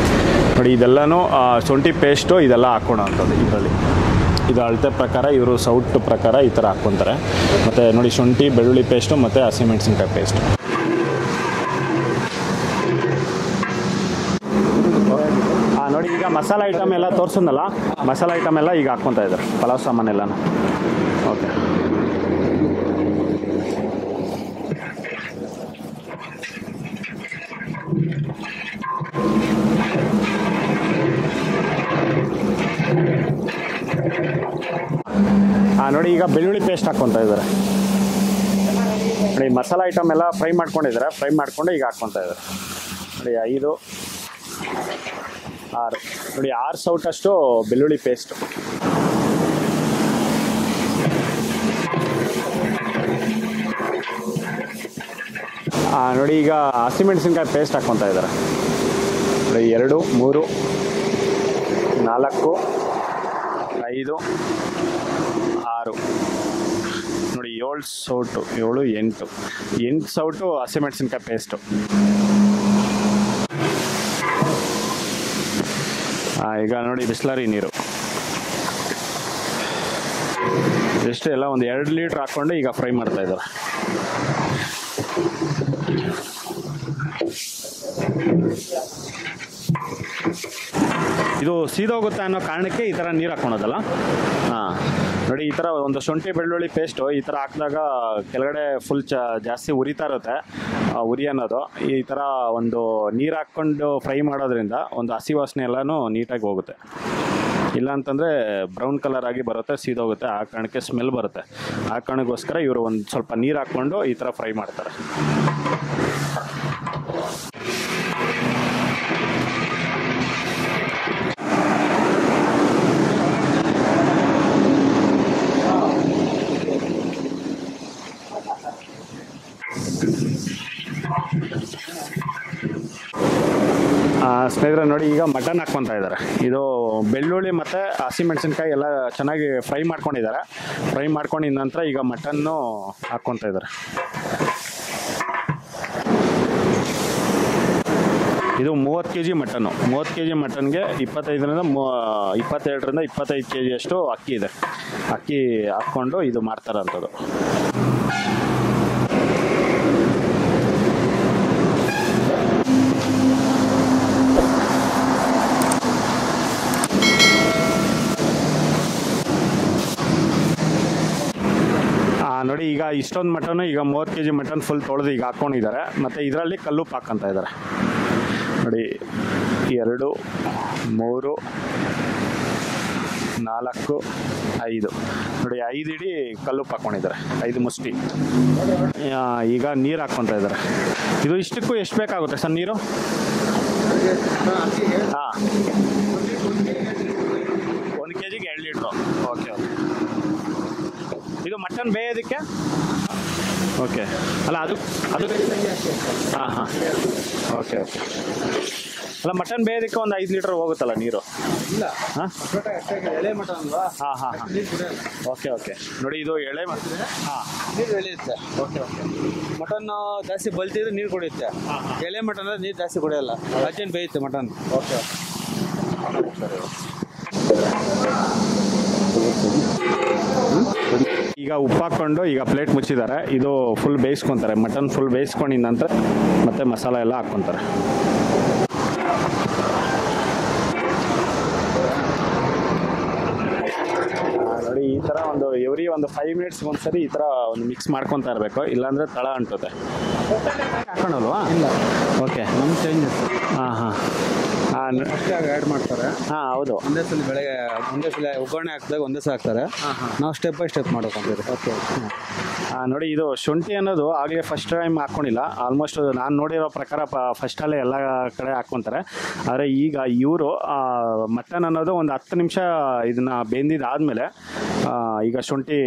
ನೋಡಿ, ಇದೆಲ್ಲನೂ ಶುಂಠಿ ಪೇಸ್ಟು ಇದೆಲ್ಲ ಹಾಕ್ಕೊಳೋವಂಥದ್ದು ಇದರಲ್ಲಿ. ಇದು ಅಳತೆ ಪ್ರಕಾರ ಇವರು ಸೌಟ್ ಪ್ರಕಾರ ಈ ಥರ ಹಾಕ್ಕೊತಾರೆ. ಮತ್ತು ನೋಡಿ ಶುಂಠಿ ಬೆಳ್ಳುಳ್ಳಿ ಪೇಸ್ಟು ಮತ್ತು ಹಸಿಮೆಣಸಿನ್ಕಾಯಿ ಪೇಸ್ಟ್. ನೋಡಿ ಈಗ ಮಸಾಲ ಐಟಮ್ ಎಲ್ಲ ತೋರಿಸಿದ್ನಲ್ಲ, ಮಸಾಲ ಐಟಮ್ ಎಲ್ಲ ಈಗ ಹಾಕ್ಕೊತಾ ಇದ್ದಾರೆ, ಪಲಾವ್ ಸಾಮಾನೆಲ್ಲನೂ. ಓಕೆ, ನೋಡಿ ಈಗ ಬೆಳ್ಳುಳ್ಳಿ ಪೇಸ್ಟ್ ಹಾಕ್ಕೊತಾ ಇದ್ದಾರೆ. ನೋಡಿ ಮಸಾಲ ಐಟಮ್ ಎಲ್ಲ ಫ್ರೈ ಮಾಡ್ಕೊಂಡಿದ್ದಾರೆ, ಫ್ರೈ ಮಾಡ್ಕೊಂಡು ಈಗ ಹಾಕ್ಕೊತಾ ಇದ್ದಾರೆ. ನೋಡಿ 5 6 ನೋಡಿ 6 ಸೌಟಷ್ಟು ಬೆಳ್ಳುಳ್ಳಿ ಪೇಸ್ಟ್. ನೋಡಿ ಈಗ ಹಸಿಮೆಣಸಿನ್ಕಾಯಿ ಪೇಸ್ಟ್ ಹಾಕ್ಕೊತಾ ಇದ್ದಾರೆ. ನೋಡಿ 2 3 4 5 6 ನೋಡಿ 7 ಸೌಟು 7 8 ಸೌಟು ಹಸಿಮೆಣಸಿನ್ಕಾಯಿ ಪೇಸ್ಟು. ಈಗ ನೋಡಿ ಬಿಸ್ಲರಿ ನೀರು ಎಷ್ಟು ಎಲ್ಲ ಒಂದು 2 ಲೀಟ್ರ್ ಹಾಕ್ಕೊಂಡು ಈಗ ಫ್ರೈ ಮಾಡ್ತಾ ಇದ್ದಾರೆ. ಇದು ಸೀದೋಗುತ್ತೆ ಅನ್ನೋ ಕಾರಣಕ್ಕೆ ಈ ಥರ ನೀರು ಹಾಕ್ಕೊಳೋದಲ್ಲ. ನೋಡಿ ಈ ಥರ ಒಂದು ಶುಂಠಿ ಬೆಳ್ಳುಳ್ಳಿ ಪೇಸ್ಟು ಈ ಥರ ಹಾಕಿದಾಗ ಕೆಳಗಡೆ ಫುಲ್ ಜಾಸ್ತಿ ಉರಿತಾ ಇರುತ್ತೆ, ಉರಿ ಅನ್ನೋದು. ಈ ಥರ ಒಂದು ನೀರು ಹಾಕ್ಕೊಂಡು ಫ್ರೈ ಮಾಡೋದ್ರಿಂದ ಒಂದು ಹಸಿ ವಾಸನೆ ಎಲ್ಲನೂ ನೀಟಾಗಿ ಹೋಗುತ್ತೆ. ಇಲ್ಲ ಅಂತಂದರೆ ಬ್ರೌನ್ ಕಲರ್ ಆಗಿ ಬರುತ್ತೆ, ಸೀದೋಗುತ್ತೆ, ಆ ಕಾರಣಕ್ಕೆ ಸ್ಮೆಲ್ ಬರುತ್ತೆ. ಆ ಕಾರಣಕ್ಕೋಸ್ಕರ ಇವರು ಒಂದು ಸ್ವಲ್ಪ ನೀರು ಹಾಕ್ಕೊಂಡು ಈ ಥರ ಫ್ರೈ ಮಾಡ್ತಾರೆ. ಸ್ನೇಹಿತರೆ ನೋಡಿ ಈಗ ಮಟನ್ ಹಾಕ್ಕೊತಾ ಇದ್ದಾರೆ. ಇದು ಬೆಳ್ಳುಳ್ಳಿ ಮತ್ತು ಹಸಿಮೆಣಸಿನ್ಕಾಯಿ ಎಲ್ಲ ಚೆನ್ನಾಗಿ ಫ್ರೈ ಮಾಡ್ಕೊಂಡಿದ್ದಾರೆ. ಫ್ರೈ ಮಾಡ್ಕೊಂಡಿದ ನಂತರ ಈಗ ಮಟನ್ನು ಹಾಕ್ಕೊತಾ ಇದ್ದಾರೆ. ಇದು 30 kg ಮಟನ್ನು. 30 kg ಮಟನ್ಗೆ 22ರಿಂದ 25 kg ಅಷ್ಟು ಅಕ್ಕಿ ಇದೆ. ಅಕ್ಕಿ ಹಾಕ್ಕೊಂಡು ಇದು ಮಾಡ್ತಾರಂಥದ್ದು. ನೋಡಿ ಈಗ ಇಷ್ಟೊಂದು ಮಟನ್ನು ಈಗ 30 kg ಮಟನ್ ಫುಲ್ ತೊಳೆದು ಈಗ ಹಾಕ್ಕೊಂಡಿದ್ದಾರೆ. ಮತ್ತು ಇದರಲ್ಲಿ ಕಲ್ಲುಪ್ಪು ಹಾಕ್ಕೊತಾ ಇದ್ದಾರೆ. ನೋಡಿ 2 3 4 5 ನೋಡಿ 5 ಇಡೀ ಕಲ್ಲುಪ್ಪು ಹಾಕ್ಕೊಂಡಿದ್ದಾರೆ, 5 ಮುಷ್ಟಿ. ಈಗ ನೀರು ಹಾಕ್ಕೊತಾ ಇದ್ದಾರೆ. ಇದು ಇಷ್ಟಕ್ಕೂ ಎಷ್ಟು ಬೇಕಾಗುತ್ತೆ ಸರ್ ನೀರು? ಹಾಂ, 1 kgಗೆ 2 ಲೀಟ್ರು. Okay okay. ಇದು ಮಟನ್ ಬೇಯೋದಕ್ಕೆ ಓಕೆ ಅಲ್ಲ ಅದು ಹಾಂ ಹಾಂ ಓಕೆ ಓಕೆ. ಅಲ್ಲ ಮಟನ್ ಬೇಯೋದಕ್ಕೆ ಒಂದು 5 ಲೀಟರ್ ಹೋಗುತ್ತಲ್ಲ ನೀರು? ಹಾಂ ಹಾಂ ಹಾಂ ಹಾಂ ಓಕೆ ಓಕೆ. ನೋಡಿ ಇದು ಎಳೆ ಹಾಂ ನೀರು ಎಳೆಯುತ್ತೆ. Okay okay. ಮಟನ್ ಜಾಸ್ತಿ ಬಲ್ತಿದ್ರೆ ನೀರು ಕುಡಿಯುತ್ತೆ. ಎಳೆ ಮಟನ್ ಅಂದರೆ ನೀರು ಜಾಸ್ತಿ ಕುಡಿಯಲ್ಲ, ಅರ್ಜೆಂಟ್ ಬೇಯುತ್ತೆ ಮಟನ್. Okay okay. ಈಗ ಉಪ್ಪು ಹಾಕ್ಕೊಂಡು ಈಗ ಪ್ಲೇಟ್ ಮುಚ್ಚಿದ್ದಾರೆ. ಇದು ಫುಲ್ ಬೇಯಿಸ್ಕೊತಾರೆ, ಮಟನ್ ಫುಲ್ ಬೇಯಿಸ್ಕೊಂಡಿದ ನಂತರ ಮತ್ತೆ ಮಸಾಲ ಎಲ್ಲ ಹಾಕ್ಕೊತಾರೆ. ನೋಡಿ ಈ ಥರ ಒಂದು ಎವ್ರಿ ಒಂದು 5 ಮಿನಿಟ್ಸ್ಗೆ ಒಂದ್ಸರಿ ಈ ಥರ ಒಂದು ಮಿಕ್ಸ್ ಮಾಡ್ಕೊತಾ ಇರಬೇಕು, ಇಲ್ಲಾಂದರೆ ತಳ ಅಂಟುತ್ತೆ. ಹಾಕೋಣಲ್ವಾ? ಇಲ್ಲ. ಓಕೆ, ನಮ್ಮ ಚೇಂಜಸ್. ಹಾಂ ಹಾಂ ಆ್ಯಡ್ ಮಾಡ್ತಾರೆ. ಹಾಂ ಹೌದು. ಒಂದೇ ಸಲ ಬೆಳಗ್ಗೆ ಒಂದೇ ಸಲ ಒಗ್ಗರಣೆ ಹಾಕಿದಾಗ ಒಂದೇ ಸಲ ಹಾಕ್ತಾರೆ. ನಾವು ಸ್ಟೆಪ್ ಬೈ ಸ್ಟೆಪ್ ಮಾಡ್ಕೊಂತೀವಿ. ಓಕೆ. ನೋಡಿ ಇದು ಶುಂಠಿ ಅನ್ನೋದು ಆಗಲೇ ಫಸ್ಟ್ ಟೈಮ್ ಹಾಕ್ಕೊಂಡಿಲ್ಲ. ಆಲ್ಮೋಸ್ಟ್ ನಾನು ನೋಡಿರೋ ಪ್ರಕಾರ ಫಸ್ಟಲ್ಲೇ ಎಲ್ಲ ಕಡೆ ಹಾಕ್ಕೊತಾರೆ. ಆದರೆ ಈಗ ಇವರು ಮಟನ್ ಅನ್ನೋದು ಒಂದು 10 ನಿಮಿಷ ಇದನ್ನು ಬೆಂದಿದ್ದಾದಮೇಲೆ ಈಗ ಶುಂಠಿ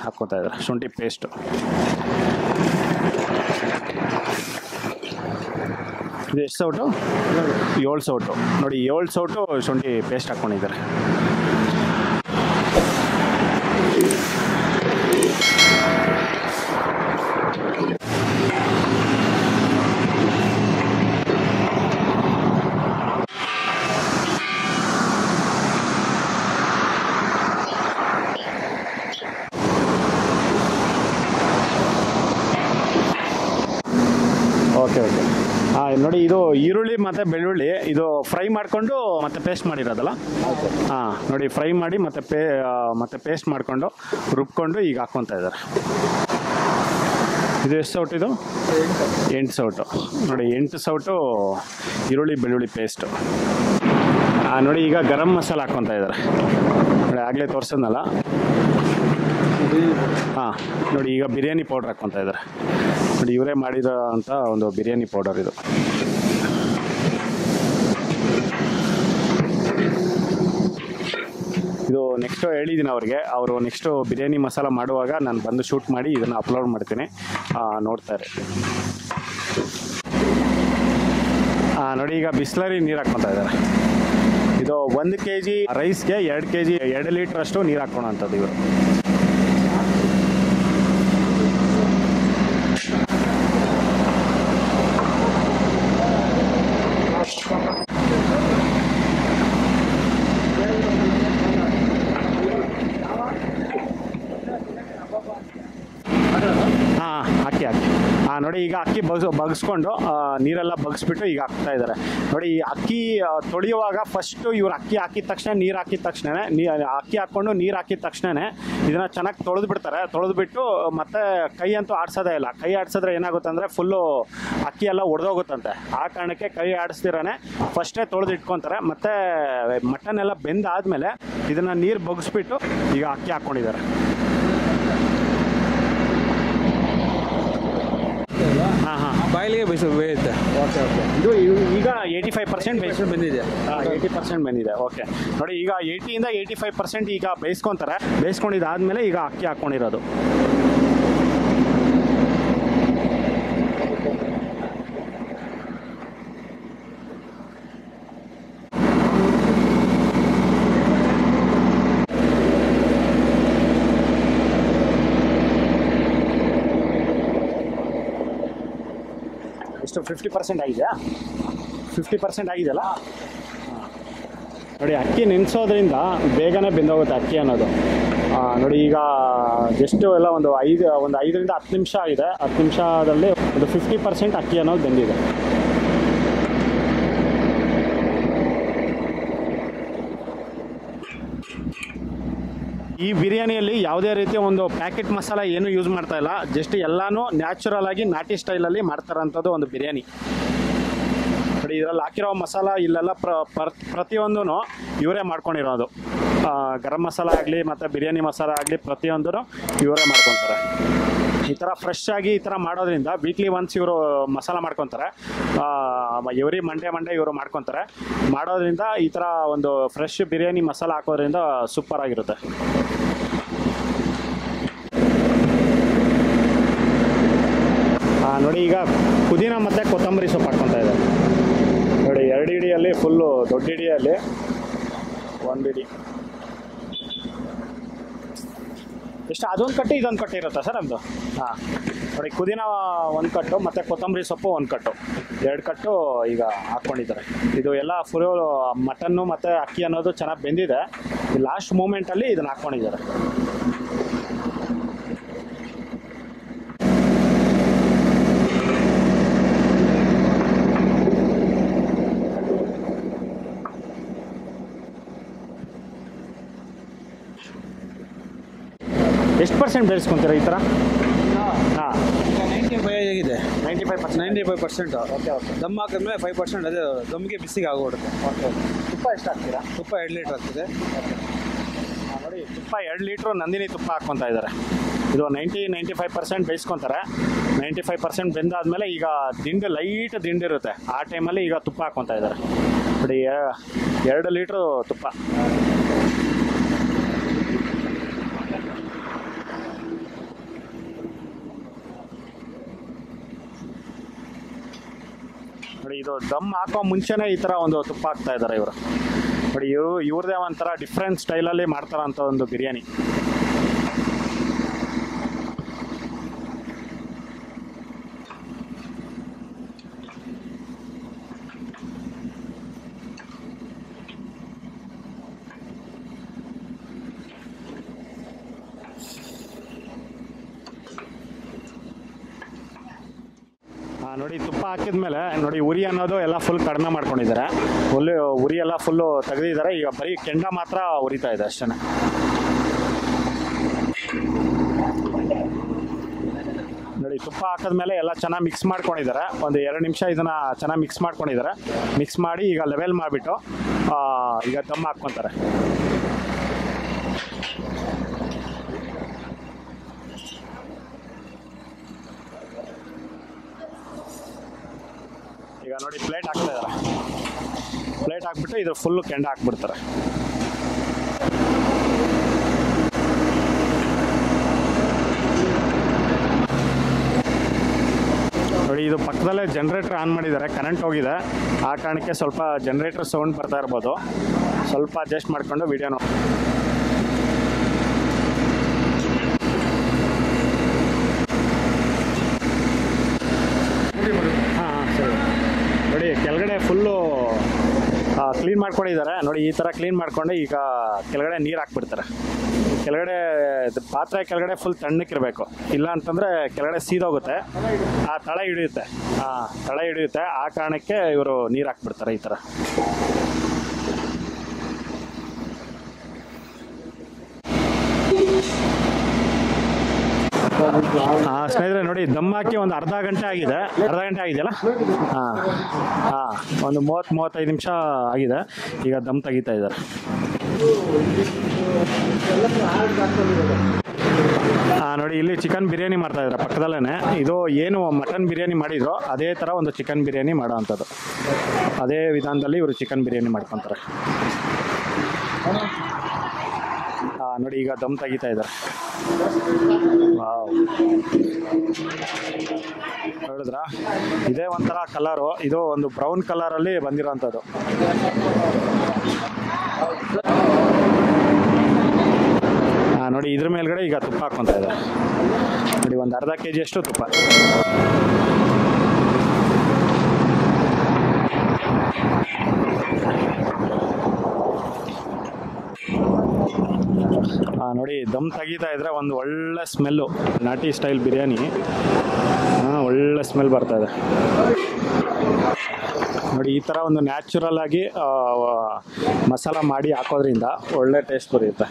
ಹಾಕ್ಕೊತಾ ಇದ್ದಾರೆ, ಶುಂಠಿ ಪೇಸ್ಟು. ಇದು ಎಷ್ಟು ಸೌಟು? 7 ಸೌಟು. ನೋಡಿ 7 ಸೌಟು ಶುಂಠಿ ಪೇಸ್ಟ್ ಹಾಕ್ಕೊಂಡಿದ್ದಾರೆ. ಓಕೆ ಓಕೆ ನೋಡಿ ಇದು ಈರುಳ್ಳಿ ಮತ್ತು ಬೆಳ್ಳುಳ್ಳಿ ಇದು ಫ್ರೈ ಮಾಡಿಕೊಂಡು ಮತ್ತೆ ಪೇಸ್ಟ್ ಮಾಡಿರೋದಲ್ಲ? ನೋಡಿ ಫ್ರೈ ಮಾಡಿ ಮತ್ತೆ ಪೇಸ್ಟ್ ಮಾಡಿಕೊಂಡು ರುಬ್ಕೊಂಡು ಈಗ ಹಾಕ್ಕೊತಾ ಇದ್ದಾರೆ. ಇದು ಎಷ್ಟು ಸೌಟು? ಇದು 8 ಸೌಟು. ನೋಡಿ 8 ಸೌಟು ಈರುಳ್ಳಿ ಬೆಳ್ಳುಳ್ಳಿ ಪೇಸ್ಟು. ನೋಡಿ ಈಗ ಗರಂ ಮಸಾಲ ಹಾಕ್ಕೊತಾ ಇದ್ದಾರೆ. ನೋಡಿ ಆಗಲೇ ತೋರಿಸಿದ್ನಲ್ಲ. ನೋಡಿ ಈಗ ಬಿರಿಯಾನಿ ಪೌಡ್ರ್ ಹಾಕ್ಕೊತಾ ಇದ್ದಾರೆ. ನೋಡಿ ಇವರೇ ಮಾಡಿರೋ ಅಂಥ ಒಂದು ಬಿರಿಯಾನಿ ಪೌಡರ್ ಇದು. ಇದು ನೆಕ್ಸ್ಟು ಹೇಳಿದ್ದೀನಿ ಅವ್ರಿಗೆ. ಅವರು ನೆಕ್ಸ್ಟು ಬಿರಿಯಾನಿ ಮಸಾಲ ಮಾಡುವಾಗ ನಾನು ಬಂದು ಶೂಟ್ ಮಾಡಿ ಇದನ್ನು ಅಪ್ಲೋಡ್ ಮಾಡ್ತೀನಿ, ನೋಡ್ತಾರೆ. ನೋಡಿ ಈಗ ಬಿಸ್ಲರಿ ನೀರು ಹಾಕ್ಕೊತಾ ಇದ್ದಾರೆ. ಇದು 1 kg ರೈಸ್ಗೆ 2 kg 2 ಲೀಟ್ರಷ್ಟು ನೀರು ಹಾಕೋಣ ಅಂಥದ್ದು ಇವರು. ಹಾಕಿ ನೋಡಿ ಈಗ ಅಕ್ಕಿ ಬಗ್ಸ್ಕೊಂಡು ನೀರೆಲ್ಲ ಬಗ್ಸ್ಬಿಟ್ಟು ಈಗ ಹಾಕ್ತಾ ಇದ್ದಾರೆ. ನೋಡಿ ಈ ಅಕ್ಕಿ ತೊಳೆಯುವಾಗ ಫಸ್ಟು ಇವ್ರು ಅಕ್ಕಿ ಹಾಕಿದ ತಕ್ಷಣ ನೀರು ಹಾಕಿದ ತಕ್ಷಣ ಅಕ್ಕಿ ಹಾಕ್ಕೊಂಡು ನೀರು ಹಾಕಿದ ತಕ್ಷಣವೇ ಇದನ್ನು ಚೆನ್ನಾಗಿ ತೊಳೆದ್ಬಿಡ್ತಾರೆ. ತೊಳೆದ್ಬಿಟ್ಟು ಮತ್ತೆ ಕೈ ಅಂತೂ ಆಡಿಸೋದೇ ಇಲ್ಲ. ಕೈ ಆಡಿಸಿದ್ರೆ ಏನಾಗುತ್ತೆ ಅಂದರೆ ಫುಲ್ಲು ಅಕ್ಕಿ ಎಲ್ಲ ಒಡೆದೋಗುತ್ತಂತೆ. ಆ ಕಾರಣಕ್ಕೆ ಕೈ ಆಡಿಸ್ದಿರೇ ಫಸ್ಟೇ ತೊಳೆದು ಇಟ್ಕೊತಾರೆ. ಮತ್ತು ಮಟನ್ ಎಲ್ಲ ಬೆಂದಾದಮೇಲೆ ಇದನ್ನು ನೀರು ಬಗ್ಸ್ಬಿಟ್ಟು ಈಗ ಅಕ್ಕಿ ಹಾಕ್ಕೊಂಡಿದ್ದಾರೆ. ಬಾಯಿಲಿಗೆ ಬೇಯುತ್ತೆ. Okay okay. ಇದು ಈಗ 85% ಬಂದಿದೆ. 80% ಬಂದಿದೆ. ಓಕೆ ನೋಡಿ ಈಗ 80ಇಂದ 85% ಈಗ ಬೇಯಿಸ್ಕೊತಾರೆ. ಬೇಯಿಸ್ಕೊಂಡಿದ್ದಾದ್ಮೇಲೆ ಈಗ ಅಕ್ಕಿ ಹಾಕ್ಕೊಂಡಿರೋದು. ಎಷ್ಟು 50% ಆಗಿದೆಯಾ? 50% ಆಗಿದೆಯಲ್ಲ. ನೋಡಿ ಅಕ್ಕಿ ನೆನೆಸೋದ್ರಿಂದ ಬೇಗನೆ ಬೆಂದೋಗುತ್ತೆ ಅಕ್ಕಿ ಅನ್ನೋದು. ನೋಡಿ ಈಗ ಜಸ್ಟ್ ಎಲ್ಲ ಒಂದು 5ರಿಂದ 10 ನಿಮಿಷ ಆಗಿದೆ. 10 ನಿಮಿಷದಲ್ಲಿ ಒಂದು 50% ಅಕ್ಕಿ ಅನ್ನೋದು ಬೆಂದಿದೆ. ಈ ಬಿರಿಯಾನಿಯಲ್ಲಿ ಯಾವುದೇ ರೀತಿಯ ಒಂದು ಪ್ಯಾಕೆಟ್ ಮಸಾಲ ಏನು ಯೂಸ್ ಮಾಡ್ತಾ ಇಲ್ಲ. ಜಸ್ಟ್ ಎಲ್ಲಾನು ನ್ಯಾಚುರಲ್ ಆಗಿ ನಾಟಿ ಸ್ಟೈಲಲ್ಲಿ ಮಾಡ್ತಾರಂಥದ್ದು ಒಂದು ಬಿರಿಯಾನಿ. ನೋಡಿ ಇದರಲ್ಲಿ ಹಾಕಿರೋ ಮಸಾಲ ಇಲ್ಲೆಲ್ಲ ಪ್ರತಿಯೊಂದೂ ಇವರೇ ಮಾಡ್ಕೊಂಡಿರೋದು. ಗರಂ ಮಸಾಲ ಆಗಲಿ ಮತ್ತು ಬಿರಿಯಾನಿ ಮಸಾಲ ಆಗಲಿ ಪ್ರತಿಯೊಂದೂ ಇವರೇ ಮಾಡ್ಕೊತಾರೆ. ಈ ಥರ ಫ್ರೆಶ್ ಆಗಿ ಈ ಥರ ಮಾಡೋದ್ರಿಂದ ವೀಕ್ಲಿ ಒನ್ಸ್ ಇವರು ಮಸಾಲ ಮಾಡ್ಕೊತಾರೆ. ಎವ್ರಿ ಮಂಡೇ ಇವರು ಮಾಡ್ಕೊತಾರೆ. ಮಾಡೋದ್ರಿಂದ ಈ ಥರ ಒಂದು ಫ್ರೆಶ್ ಬಿರಿಯಾನಿ ಮಸಾಲ ಹಾಕೋದ್ರಿಂದ ಸೂಪರ್ ಆಗಿರುತ್ತೆ. ನೋಡಿ ಈಗ ಪುದೀನ ಮತ್ತು ಕೊತ್ತಂಬರಿ ಸೊಪ್ಪು ಹಾಕ್ಕೊತಾ ಇದ್ದಾರೆ. ನೋಡಿ 2 ಹಿಡಿಯಲ್ಲಿ ಫುಲ್ಲು ದೊಡ್ಡ ಹಿಡಿಯಲ್ಲಿ 1 ಹಿಡಿ. ಎಷ್ಟು ಅದೊಂದು ಕಟ್ಟು ಇದೊಂದು ಕಟ್ಟು ಇರುತ್ತಾ ಸರ್ ನಮ್ಮದು? ನೋಡಿ ಪುದೀನ 1 ಕಟ್ಟು ಮತ್ತು ಕೊತ್ತಂಬರಿ ಸೊಪ್ಪು 1 ಕಟ್ಟು, 2 ಕಟ್ಟು ಈಗ ಹಾಕ್ಕೊಂಡಿದ್ದಾರೆ. ಇದು ಎಲ್ಲ ಫುಲ್ ಮಟನ್ನು ಮತ್ತು ಅಕ್ಕಿ ಅನ್ನೋದು ಚೆನ್ನಾಗಿ ಬೆಂದಿದೆ. ಲಾಸ್ಟ್ ಮೂಮೆಂಟಲ್ಲಿ ಇದನ್ನು ಹಾಕ್ಕೊಂಡಿದ್ದಾರೆ. ಎಷ್ಟು % ಬೇಯಿಸ್ಕೊತೀರಾ ಈ ಥರ? 95 ಆಗಿದೆ. 95%. Okay okay. ದಮ್ ಹಾಕಿದ್ಮೇಲೆ 5% ಅದೇ ದಮ್ಗೆ ಬಿಸಿಗೆ ಆಗೋಗ್ಬಿಡುತ್ತೆ. ಓಕೆ. ತುಪ್ಪ ಎಷ್ಟು ಹಾಕ್ತೀರಾ? ತುಪ್ಪ 2 ಲೀಟ್ರ್ ಆಗ್ತದೆ. ನೋಡಿ ತುಪ್ಪ 2 ಲೀಟ್ರು ನಂದಿನಿ ತುಪ್ಪ ಹಾಕ್ಕೊತಾ ಇದ್ದಾರೆ. ಇದು 90-95% ಬೇಯಿಸ್ಕೊತಾರೆ. 95% ಬೆಂದಾದ್ಮೇಲೆ ಈಗ ಲೈಟ್ ದಿಂಡಿರುತ್ತೆ. ಆ ಟೈಮಲ್ಲಿ ಈಗ ತುಪ್ಪ ಹಾಕ್ಕೊತಾ ಇದ್ದಾರೆ. ನೋಡಿ 2 ಲೀಟ್ರು ತುಪ್ಪ. ನೋಡಿ ಇದು ದಮ್ ಹಾಕೋ ಮುಂಚೆನೇ ಈ ಥರ ಒಂದು ತುಪ್ಪ ಹಾಕ್ತಾ ಇದ್ದಾರೆ ಇವರು. ನೋಡಿ ಇವ್ರದೇ ಒಂಥರ ಡಿಫ್ರೆಂಟ್ ಸ್ಟೈಲಲ್ಲಿ ಮಾಡ್ತಾರಂಥ ಒಂದು ಬಿರಿಯಾನಿ. ನೋಡಿ ತುಪ್ಪ ಹಾಕಿದ್ಮೇಲೆ ನೋಡಿ ಉರಿ ಅನ್ನೋದು ಎಲ್ಲ ಫುಲ್ ಕಡಿಮೆ ಮಾಡ್ಕೊಂಡಿದ್ದಾರೆ. ಉರಿ ಎಲ್ಲ ಫುಲ್ಲು ತೆಗೆದಿದ್ದಾರೆ. ಈಗ ಬರೀ ಕೆಂಡ ಮಾತ್ರ ಉರಿತಾ ಇದೆ ಅಷ್ಟೇ. ನೋಡಿ ತುಪ್ಪ ಹಾಕಿದ್ಮೇಲೆ ಎಲ್ಲ ಚೆನ್ನಾಗಿ ಮಿಕ್ಸ್ ಮಾಡ್ಕೊಂಡಿದ್ದಾರೆ. ಒಂದು 2 ನಿಮಿಷ ಇದನ್ನು ಚೆನ್ನಾಗಿ ಮಿಕ್ಸ್ ಮಾಡ್ಕೊಂಡಿದ್ದಾರೆ. ಮಿಕ್ಸ್ ಮಾಡಿ ಈಗ ಲೆವೆಲ್ ಮಾಡಿಬಿಟ್ಟು ಈಗ ದಮ್ ಹಾಕ್ಕೊತಾರೆ. ಈಗ ನೋಡಿ ಪ್ಲೇಟ್ ಹಾಕ್ತಾ ಇದ್ದಾರೆ. ಪ್ಲೇಟ್ ಹಾಕ್ಬಿಟ್ಟು ಇದ್ರ ಫುಲ್ಲು ಕೆಂಡ ಹಾಕ್ಬಿಡ್ತಾರೆ. ನೋಡಿ ಇದು ಪಕ್ಕದಲ್ಲೇ ಜನ್ರೇಟರ್ ಆನ್ ಮಾಡಿದ್ದಾರೆ. ಕರೆಂಟ್ ಹೋಗಿದೆ, ಆ ಕಾರಣಕ್ಕೆ ಸ್ವಲ್ಪ ಜನ್ರೇಟರ್ ಸೌಂಡ್ ಬರ್ತಾ ಇರ್ಬೋದು. ಸ್ವಲ್ಪ ಅಡ್ಜಸ್ಟ್ ಮಾಡಿಕೊಂಡು ವಿಡಿಯೋ ನೋಡಿ. ಸರಿ. ನೋಡಿ ಕೆಳಗಡೆ ಫುಲ್ಲು ಕ್ಲೀನ್ ಮಾಡ್ಕೊಂಡಿದ್ದಾರೆ. ನೋಡಿ ಈ ಥರ ಕ್ಲೀನ್ ಮಾಡ್ಕೊಂಡು ಈಗ ಕೆಳಗಡೆ ನೀರು ಹಾಕ್ಬಿಡ್ತಾರೆ. ಕೆಳಗಡೆ ಪಾತ್ರೆ ಕೆಳಗಡೆ ಫುಲ್ ತಣ್ಣಕ್ಕಿರಬೇಕು, ಇಲ್ಲ ಅಂತಂದರೆ ಕೆಳಗಡೆ ಸೀದೋಗುತ್ತೆ, ಆ ತಳ ಹಿಡಿಯುತ್ತೆ. ತಳ ಹಿಡಿಯುತ್ತೆ, ಆ ಕಾರಣಕ್ಕೆ ಇವರು ನೀರು ಹಾಕ್ಬಿಡ್ತಾರೆ ಈ ಥರ. ಸ್ನೇಹಿತರೆ ನೋಡಿ ದಮ್ ಹಾಕಿ ಒಂದು ಅರ್ಧ ಗಂಟೆ ಆಗಿದೆ. ಅರ್ಧ ಗಂಟೆ ಆಗಿದೆಯಲ್ಲ? ಒಂದು 30-35 ನಿಮಿಷ ಆಗಿದೆ. ಈಗ ದಮ್ ತೆಗಿತಾ ಇದ್ದಾರೆ. ನೋಡಿ ಇಲ್ಲಿ ಚಿಕನ್ ಬಿರಿಯಾನಿ ಮಾಡ್ತಾ ಇದ್ದಾರೆ ಪಕ್ಕದಲ್ಲೇ. ಇದು ಏನು ಮಟನ್ ಬಿರಿಯಾನಿ ಮಾಡಿದ್ರು ಅದೇ ಥರ ಒಂದು ಚಿಕನ್ ಬಿರಿಯಾನಿ ಮಾಡೋ ಅಂಥದ್ದು. ಅದೇ ವಿಧಾನದಲ್ಲಿ ಇವರು ಚಿಕನ್ ಬಿರಿಯಾನಿ ಮಾಡ್ಕೊತಾರೆ. ನೋಡಿ ಈಗ ದಮ್ ತೆಗಿತಾ ಇದ್ದಾರೆ. ಹೇಳಿದ್ರ ಇದೇ ಒಂಥರ ಕಲರು. ಇದು ಒಂದು ಬ್ರೌನ್ ಕಲರಲ್ಲಿ ಬಂದಿರೋಂಥದ್ದು. ನೋಡಿ ಇದ್ರ ಮೇಲ್ಗಡೆ ಈಗ ತುಪ್ಪ ಹಾಕ್ಕೊಂತ ಇದ್ದಾರೆ. ನೋಡಿ ಒಂದು ಅರ್ಧ kg ಅಷ್ಟು ತುಪ್ಪ. ನೋಡಿ ದಮ್ ತೆಗಿತಾ ಇದ್ರೆ ಒಂದು ಒಳ್ಳೆ ಸ್ಮೆಲ್ಲು. ನಾಟಿ ಸ್ಟೈಲ್ ಬಿರಿಯಾನಿ, ಒಳ್ಳೆ ಸ್ಮೆಲ್ ಬರ್ತಾ ಇದೆ. ನೋಡಿ ಈ ಥರ ಒಂದು ನ್ಯಾಚುರಲ್ ಆಗಿ ಮಸಾಲ ಮಾಡಿ ಹಾಕೋದ್ರಿಂದ ಒಳ್ಳೆ ಟೇಸ್ಟ್ ಬರುತ್ತೆ.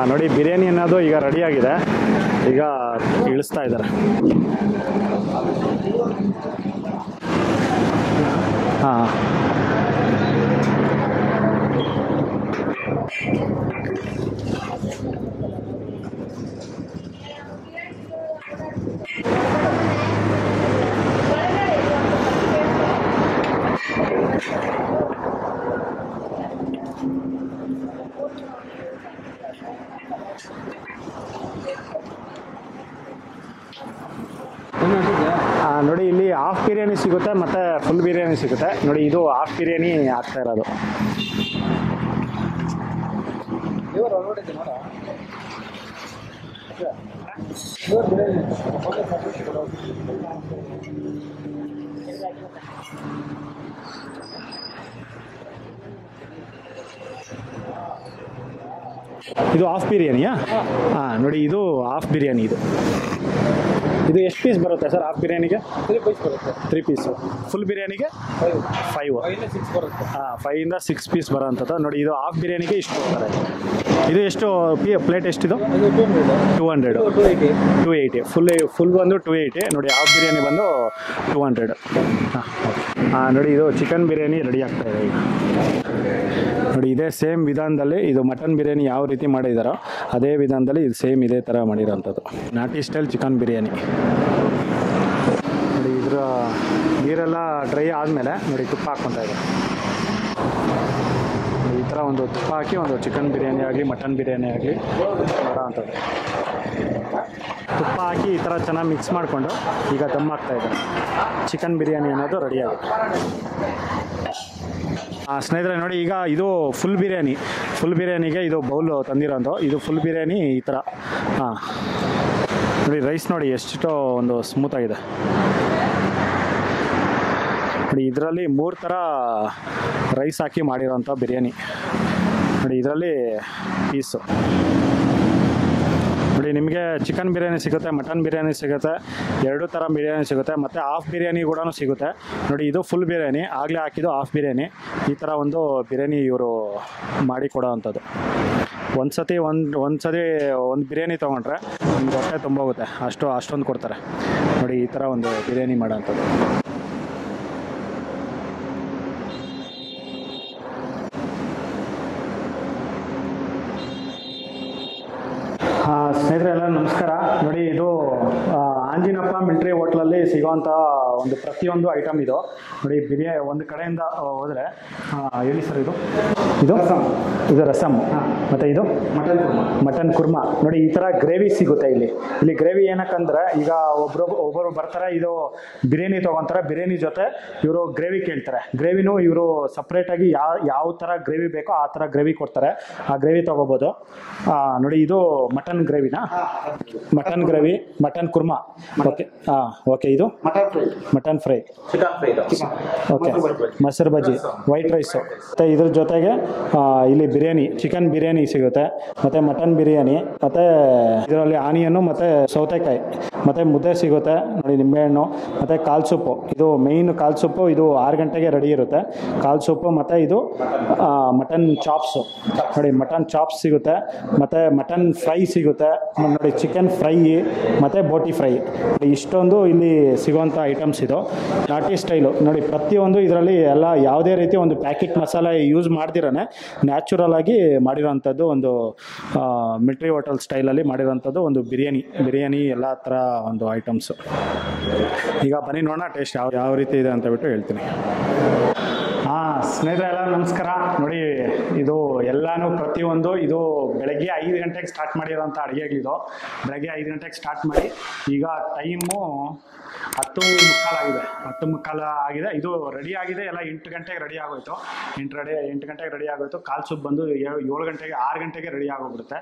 ನೋಡಿ ಬಿರಿಯಾನಿ ಅನ್ನೋದು ಈಗ ರೆಡಿಯಾಗಿದೆ. ಈಗ ಇಳಿಸ್ತಾ ಇದ್ದಾರೆ. ನೋಡಿ ಇಲ್ಲಿ ಹಾಫ್ ಬಿರಿಯಾನಿ ಸಿಗುತ್ತೆ ಮತ್ತು ಫುಲ್ ಬಿರಿಯಾನಿ ಸಿಗುತ್ತೆ. ನೋಡಿ ಇದು ಹಾಫ್ ಬಿರಿಯಾನಿ ಆಗ್ತಾ ಇರೋದು. ಇದು ಹಾಫ್ ಬಿರಿಯಾನಿಯಾ? ನೋಡಿ ಇದು ಹಾಫ್ ಬಿರಿಯಾನಿ. ಇದು ಎಷ್ಟು ಪೀಸ್ ಬರುತ್ತೆ ಸರ್ ಹಾಫ್ ಬಿರಿಯಾನಿಗೆ? 3 ಪೀಸ್ ಬರುತ್ತೆ. 3 ಪೀಸು. ಫುಲ್ ಬಿರಿಯಾನಿಗೆ 5 ಬರುತ್ತೆ. 5 ಇಂದ 6 ಪೀಸ್ ಬರೋ ಅಂಥದ್ದು. ನೋಡಿ ಇದು ಹಾಫ್ ಬಿರಿಯಾನಿಗೆ ಇಷ್ಟು ಕೊಡ್ತಾರೆ. ಇದು ಎಷ್ಟು ಪ್ಲೇಟ್ ಎಷ್ಟಿದು? 200. 280. ಫುಲ್ ಬಂದು 280. ನೋಡಿ ಹಾಫ್ ಬಿರಿಯಾನಿ ಬಂದು 200. ನೋಡಿ ಇದು ಚಿಕನ್ ಬಿರಿಯಾನಿ ರೆಡಿ ಆಗ್ತಾ ಇದೆ ಈಗ. ನೋಡಿ ಇದೇ ಸೇಮ್ ವಿಧಾನದಲ್ಲಿ ಇದು ಮಟನ್ ಬಿರಿಯಾನಿ ಯಾವ ರೀತಿ ಮಾಡಿದಾರೋ ಅದೇ ವಿಧಾನದಲ್ಲಿ ಇದು ಸೇಮ್ ಇದೇ ಥರ ಮಾಡಿರೋಂಥದ್ದು ನಾಟಿ ಸ್ಟೈಲ್ ಚಿಕನ್ ಬಿರಿಯಾನಿ. ನೋಡಿ ಇದರ ನೀರೆಲ್ಲ ಡ್ರೈ ಆದಮೇಲೆ ನೋಡಿ ತುಪ್ಪ ಹಾಕ್ಕೊತಾ ಇದೆ. ಈ ಥರ ಒಂದು ತುಪ್ಪ ಹಾಕಿ ಒಂದು ಚಿಕನ್ ಬಿರಿಯಾನಿ ಆಗಲಿ ಮಟನ್ ಬಿರಿಯಾನಿ ಆಗಲಿ ಮಾಡೋ ಅಂಥದ್ದು. ತುಪ್ಪ ಹಾಕಿ ಈ ಥರ ಚೆನ್ನಾಗಿ ಮಿಕ್ಸ್ ಮಾಡಿಕೊಂಡು ಈಗ ದಮ್ ಹಾಕ್ತಾ ಇದ್ದಾರೆ. ಚಿಕನ್ ಬಿರಿಯಾನಿ ಅನ್ನೋದು ರೆಡಿ ಆಗುತ್ತೆ. ಸ್ನೇಹಿತರೆ ನೋಡಿ, ಈಗ ಇದು ಫುಲ್ ಬಿರಿಯಾನಿಗೆ ಇದು ಬೌಲು ತಂದಿರೋದು. ಇದು ಫುಲ್ ಬಿರಿಯಾನಿ ಈ ಥರ. ಹಾಂ ನೋಡಿ, ರೈಸ್ ನೋಡಿ ಎಷ್ಟೋ ಒಂದು ಸ್ಮೂತಾಗಿದೆ ನೋಡಿ. ಇದರಲ್ಲಿ 3 ಥರ ರೈಸ್ ಹಾಕಿ ಮಾಡಿರೋಂಥ ಬಿರಿಯಾನಿ ನೋಡಿ. ಇದರಲ್ಲಿ ಪೀಸು ನೋಡಿ, ನಿಮಗೆ ಚಿಕನ್ ಬಿರಿಯಾನಿ ಸಿಗುತ್ತೆ, ಮಟನ್ ಬಿರಿಯಾನಿ ಸಿಗುತ್ತೆ, 2 ಥರ ಬಿರಿಯಾನಿ ಸಿಗುತ್ತೆ, ಮತ್ತು ಹಾಫ್ ಬಿರಿಯಾನಿ ಕೂಡ ಸಿಗುತ್ತೆ ನೋಡಿ. ಇದು ಫುಲ್ ಬಿರಿಯಾನಿ, ಆಗಲೇ ಹಾಕಿದ್ದು ಹಾಫ್ ಬಿರಿಯಾನಿ. ಈ ಥರ ಒಂದು ಬಿರಿಯಾನಿ ಇವರು ಮಾಡಿ ಕೊಡೋ ಅಂಥದ್ದು. ಒಂದು ಸತಿ ಒಂದು ಬಿರಿಯಾನಿ ತೊಗೊಂಡ್ರೆ ನಿಮ್ಗೆ ಹೊಟ್ಟೆ ತುಂಬೋಗುತ್ತೆ, ಅಷ್ಟೊಂದು ಕೊಡ್ತಾರೆ ನೋಡಿ. ಈ ಥರ ಒಂದು ಬಿರಿಯಾನಿ ಮಾಡೋ ಅಂಥದ್ದು. ಸ್ನೇಹಿತರೆ ಎಲ್ಲ ನಮಸ್ಕಾರ. ನೋಡಿ, ಇದು ಆಂಜಿನಪ್ಪ ಮಿಲ್ಟ್ರಿ ಹೋಟ್ಲಲ್ಲಿ ಸಿಗೋವಂಥ ಒಂದು ಪ್ರತಿಯೊಂದು ಐಟಮ್ ಇದು ನೋಡಿ. ಒಂದು ಕಡೆಯಿಂದ ಹೋದರೆ ಹೇಳಿ ಸರ್, ಇದು ರಸಮ್, ಮತ್ತು ಇದು ಮಟನ್ ಕುರ್ಮಾ ನೋಡಿ. ಈ ಥರ ಗ್ರೇವಿ ಸಿಗುತ್ತೆ ಇಲ್ಲಿ ಗ್ರೇವಿ ಏನಕ್ಕಂದ್ರೆ, ಈಗ ಒಬ್ಬರು ಬರ್ತಾರೆ, ಇದು ಬಿರಿಯಾನಿ ತೊಗೊತಾರೆ, ಬಿರಿಯಾನಿ ಜೊತೆ ಇವರು ಗ್ರೇವಿ ಕೇಳ್ತಾರೆ. ಗ್ರೇವಿನೂ ಇವರು ಸಪ್ರೇಟಾಗಿ ಯಾವ ಥರ ಗ್ರೇವಿ ಬೇಕೋ ಆ ಥರ ಗ್ರೇವಿ ಕೊಡ್ತಾರೆ. ಆ ಗ್ರೇವಿ ತೊಗೋಬೋದು ನೋಡಿ. ಇದು ಮಟನ್ ಗ್ರೇವಿನಾ? Mutton gravy, mutton kurma. Okay okay. ಇದು ಮಟನ್ ಫ್ರೈ, ಓಕೆ. ಮೊಸರು ಬಜ್ಜಿ, ವೈಟ್ ರೈಸು, ಮತ್ತು ಇದ್ರ ಜೊತೆಗೆ ಇಲ್ಲಿ ಬಿರಿಯಾನಿ, ಚಿಕನ್ ಬಿರಿಯಾನಿ ಸಿಗುತ್ತೆ, ಮತ್ತು ಮಟನ್ ಬಿರಿಯಾನಿ, ಮತ್ತು ಇದರಲ್ಲಿ ಆನಿಯನ್ನು ಮತ್ತು ಸೌತೆಕಾಯಿ, ಮತ್ತು ಮುದ್ದೆ ಸಿಗುತ್ತೆ ನೋಡಿ, ನಿಂಬೆಹಣ್ಣು, ಮತ್ತು ಕಾಲ್ ಸೂಪು. ಇದು ಮೇಯ್ನ್ ಕಾಲ್ ಸೂಪು. ಇದು 6 ಗಂಟೆಗೆ ರೆಡಿ ಇರುತ್ತೆ ಕಾಲ್ ಸೂಪು. ಮತ್ತು ಇದು ಮಟನ್ ಚಾಪ್ಸು ನೋಡಿ, ಮಟನ್ ಚಾಪ್ಸ್ ಸಿಗುತ್ತೆ, ಮತ್ತು ಮಟನ್ ಫ್ರೈ ಸಿಗುತ್ತೆ ನೋಡಿ, ಚಿಕನ್ ಫ್ರೈ ಮತ್ತು ಬೋಟಿ ಫ್ರೈ. ಇಷ್ಟೊಂದು ಇಲ್ಲಿ ಸಿಗೋವಂಥ ಐಟಮ್ಸ್ ಇದು. ನಾಟಿ ಸ್ಟೈಲು ನೋಡಿ. ಪ್ರತಿಯೊಂದು ಇದರಲ್ಲಿ ಎಲ್ಲ ಯಾವುದೇ ರೀತಿ ಒಂದು ಪ್ಯಾಕೆಟ್ ಮಸಾಲೆ ಯೂಸ್ ಮಾಡ್ದಿರೇ ನ್ಯಾಚುರಲ್ ಆಗಿ ಮಾಡಿರೋವಂಥದ್ದು, ಒಂದು ಮಿಲ್ಟ್ರಿ ಹೋಟೆಲ್ ಸ್ಟೈಲಲ್ಲಿ ಮಾಡಿರೋವಂಥದ್ದು ಒಂದು ಬಿರಿಯಾನಿ ಎಲ್ಲ ಥರ ಒಂದು ಐಟಮ್ಸು. ಈಗ ಬನ್ನಿ ನೋಡೋಣ ಟೇಸ್ಟ್ ಯಾವ ರೀತಿ ಇದೆ ಅಂತ ಬಿಟ್ಟು ಹೇಳ್ತೀನಿ. ಸ್ನೇಹಿತರೆ ಎಲ್ಲ ನಮಸ್ಕಾರ. ನೋಡಿ, ಇದು ಎಲ್ಲನೂ ಪ್ರತಿಯೊಂದು ಇದು ಬೆಳಗ್ಗೆ 5 ಗಂಟೆಗೆ ಸ್ಟಾರ್ಟ್ ಮಾಡಿರೋಂಥ ಅಡುಗೆಗಳಿದು. ಬೆಳಗ್ಗೆ 5 ಗಂಟೆಗೆ ಸ್ಟಾರ್ಟ್ ಮಾಡಿ ಈಗ ಟೈಮು 10:15 ಆಗಿದೆ. ಇದು ರೆಡಿ ಆಗಿದೆ ಎಲ್ಲ 8 ಗಂಟೆಗೆ ರೆಡಿ ಆಗೋಯ್ತು. 8 ಗಂಟೆಗೆ ರೆಡಿ ಆಗೋಯ್ತು. ಕಾಲ್ ಸೂಪ್ ಬಂದು 7 ಗಂಟೆಗೆ 6 ಗಂಟೆಗೆ ರೆಡಿ ಆಗೋಗ್ಬಿಡುತ್ತೆ.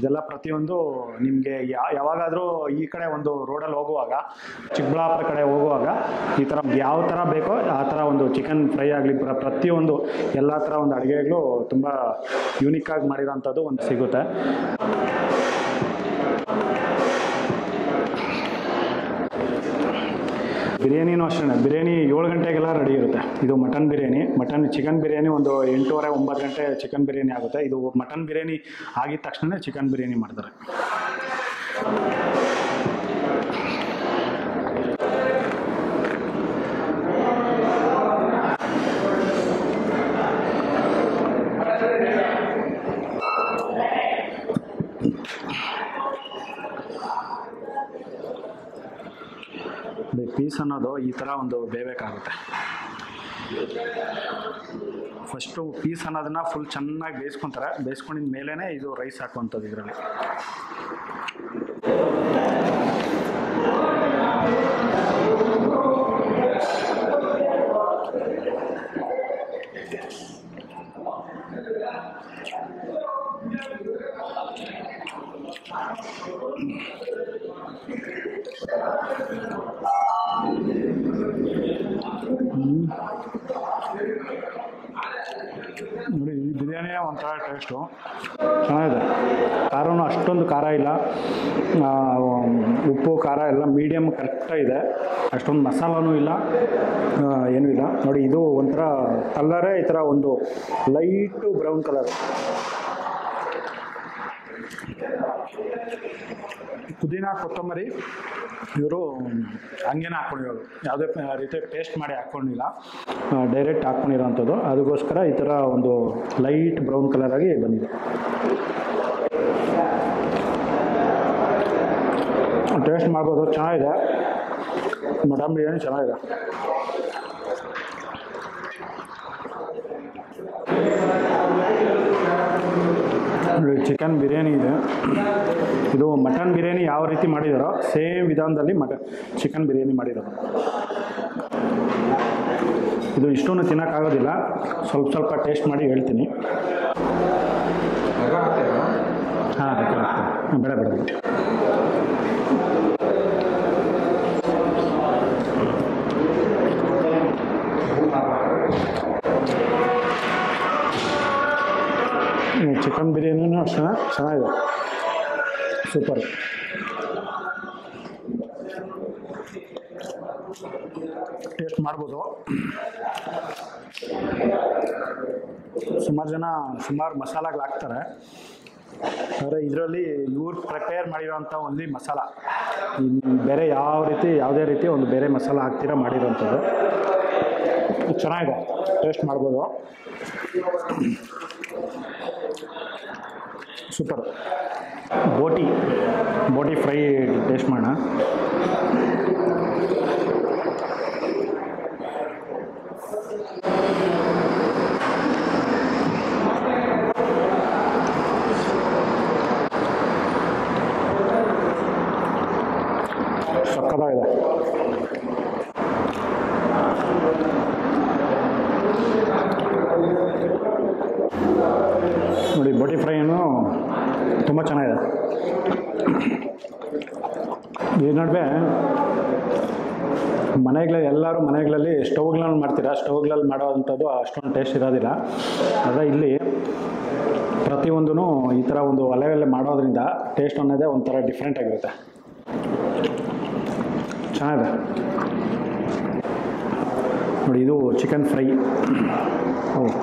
ಇದೆಲ್ಲ ಪ್ರತಿಯೊಂದು ನಿಮಗೆ ಯಾವಾಗಾದರೂ ಈ ಕಡೆ ಒಂದು ರೋಡಲ್ಲಿ ಹೋಗುವಾಗ, ಚಿಕ್ಕಬಳ್ಳಾಪುರ ಕಡೆ ಹೋಗುವಾಗ ಈ ಥರ ಯಾವ ಥರ ಬೇಕೋ ಆ ಥರ ಒಂದು ಚಿಕನ್ ಫ್ರೈ ಆಗಲಿ, ಪ್ರತಿಯೊಂದು ಎಲ್ಲ ಥರ ಒಂದು ಅಡುಗೆಗಳು ತುಂಬ ಯೂನಿಕ್ಕಾಗಿ ಮಾಡಿರೋಂಥದ್ದು ಒಂದು ಸಿಗುತ್ತೆ. ಬಿರಿಯಾನಿನೂ ಅಷ್ಟೇ. ಬಿರಿಯಾನಿ 7 ಗಂಟೆಗೆಲ್ಲ ರೆಡಿ ಇರುತ್ತೆ. ಇದು ಮಟನ್ ಬಿರಿಯಾನಿ, ಚಿಕನ್ ಬಿರಿಯಾನಿ ಒಂದು 8:30-9 ಗಂಟೆ ಚಿಕನ್ ಬಿರಿಯಾನಿ ಆಗುತ್ತೆ. ಇದು ಮಟನ್ ಬಿರಿಯಾನಿ ಆಗಿದ ತಕ್ಷಣ ಚಿಕನ್ ಬಿರಿಯಾನಿ ಮಾಡ್ತಾರೆ. ಪೀಸ್ ಅನ್ನೋದು ಈ ಥರ ಒಂದು ಬೇಯಬೇಕಾಗುತ್ತೆ. ಫಸ್ಟು ಪೀಸ್ ಅನ್ನೋದನ್ನ ಫುಲ್ ಚೆನ್ನಾಗಿ ಬೇಯಿಸ್ಕೊತಾರೆ. ಬೇಯಿಸ್ಕೊಂಡಿದ ಮೇಲೇ ಇದು ರೈಸ್ ಹಾಕುವಂಥದ್ದು ಇದರಲ್ಲಿ. ನೋಡಿ, ಈ ಬಿರಿಯಾನಿಯ ಒಂಥರ ಟೇಸ್ಟು ಚೆನ್ನಾಗಿದೆ. ಖಾರನೂ ಅಷ್ಟೊಂದು ಖಾರ ಇಲ್ಲ, ಉಪ್ಪು ಖಾರ ಎಲ್ಲ ಮೀಡಿಯಮ್ ಕರೆಕ್ಟಾಗಿದೆ. ಅಷ್ಟೊಂದು ಮಸಾಲನೂ ಇಲ್ಲ, ಏನೂ ಇಲ್ಲ. ನೋಡಿ, ಇದು ಒಂಥರ ಕಲರೇ ಈ ಥರ ಒಂದು ಲೈಟು ಬ್ರೌನ್ ಕಲರ್. ಪುದೀನ ಕೊತ್ತಂಬರಿ ಇವರು ಹಂಗೇನೆ ಹಾಕ್ಕೊಂಡಿರೋದು, ಯಾವುದೇ ರೀತಿ ಟೇಸ್ಟ್ ಮಾಡಿ ಹಾಕ್ಕೊಂಡಿಲ್ಲ, ಡೈರೆಕ್ಟ್ ಹಾಕ್ಕೊಂಡಿರೋವಂಥದ್ದು. ಅದಕ್ಕೋಸ್ಕರ ಈ ಥರ ಒಂದು ಲೈಟ್ ಬ್ರೌನ್ ಕಲರ್ ಆಗಿ ಬಂದಿದೆ. ಟೇಸ್ಟ್ ಮಾಡ್ಬೋದು, ಚೆನ್ನಾಗಿದೆ. ಮಟನ್ ಬಿರಿಯಾನಿ ಚೆನ್ನಾಗಿದೆ. ನೋಡಿ ಚಿಕನ್ ಬಿರಿಯಾನಿ ಇದೆ. ಇದು ಮಟನ್ ಬಿರಿಯಾನಿ ಯಾವ ರೀತಿ ಮಾಡಿದಾರೋ ಸೇಮ್ ವಿಧಾನದಲ್ಲಿ ಚಿಕನ್ ಬಿರಿಯಾನಿ ಮಾಡಿರೋದು. ಇದು ಇಷ್ಟೊಂದು ತಿನ್ನೋಕ್ಕಾಗೋದಿಲ್ಲ, ಸ್ವಲ್ಪ ಸ್ವಲ್ಪ ಟೇಸ್ಟ್ ಮಾಡಿ ಹೇಳ್ತೀನಿ. ಹಾಂ ಕರೆಕ್ಟ್, ಬೇಡ ಬೇಡ. ಚಿಕನ್ ಬಿರಿಯಾನಿನೂ ಅಷ್ಟೇ ಚೆನ್ನಾಗಿದೆ, ಸೂಪರ್. ಟೇಸ್ಟ್ ಮಾಡ್ಬೋದು. ಸುಮಾರು ಜನ ಸುಮಾರು ಮಸಾಲೆಗಳು ಹಾಕ್ತಾರೆ, ಆದರೆ ಇದರಲ್ಲಿ ಇವ್ರು ಪ್ರಿಪೇರ್ ಮಾಡಿರೋಂಥ ಒಂದು ಮಸಾಲ ಬೇರೆ ಯಾವುದೇ ರೀತಿ ಒಂದು ಬೇರೆ ಮಸಾಲ ಹಾಕ್ತೀರ ಮಾಡಿರೋಂಥದ್ದು. ಚೆನ್ನಾಗಿದೆ, ಟೇಸ್ಟ್ ಮಾಡ್ಬೋದು. ಸೂಪರ್. ಬೋಟಿ ಫ್ರೈ ಟೇಸ್ಟ್ ಮಾಡೋಣ. ಸಕ್ಕತ್ತಾಗಿದೆ. ನೋಡಿ ಬೋಟಿ ಫ್ರೈನು ತುಂಬ ಚೆನ್ನಾಗಿದೆ. ಈ ನಡುವೆ ಎಲ್ಲರೂ ಮನೆಗಳಲ್ಲಿ ಸ್ಟವ್ಗಳಲ್ಲಿ ಮಾಡ್ತೀರಾ, ಸ್ಟವ್ಗಳಲ್ಲಿ ಮಾಡೋವಂಥದ್ದು ಅಷ್ಟೊಂದು ಟೇಸ್ಟ್ ಇರೋದಿಲ್ಲ. ಆದರೆ ಇಲ್ಲಿ ಪ್ರತಿಯೊಂದೂ ಈ ಥರ ಒಂದು ಒಲೆಯಲ್ಲಿ ಮಾಡೋದ್ರಿಂದ ಟೇಸ್ಟ್ ಅನ್ನೋದೇ ಒಂಥರ ಡಿಫ್ರೆಂಟ್ ಆಗಿರುತ್ತೆ. ಚೆನ್ನಾಗಿದೆ ನೋಡಿ. ಇದು ಚಿಕನ್ ಫ್ರೈ. ಹೌದು,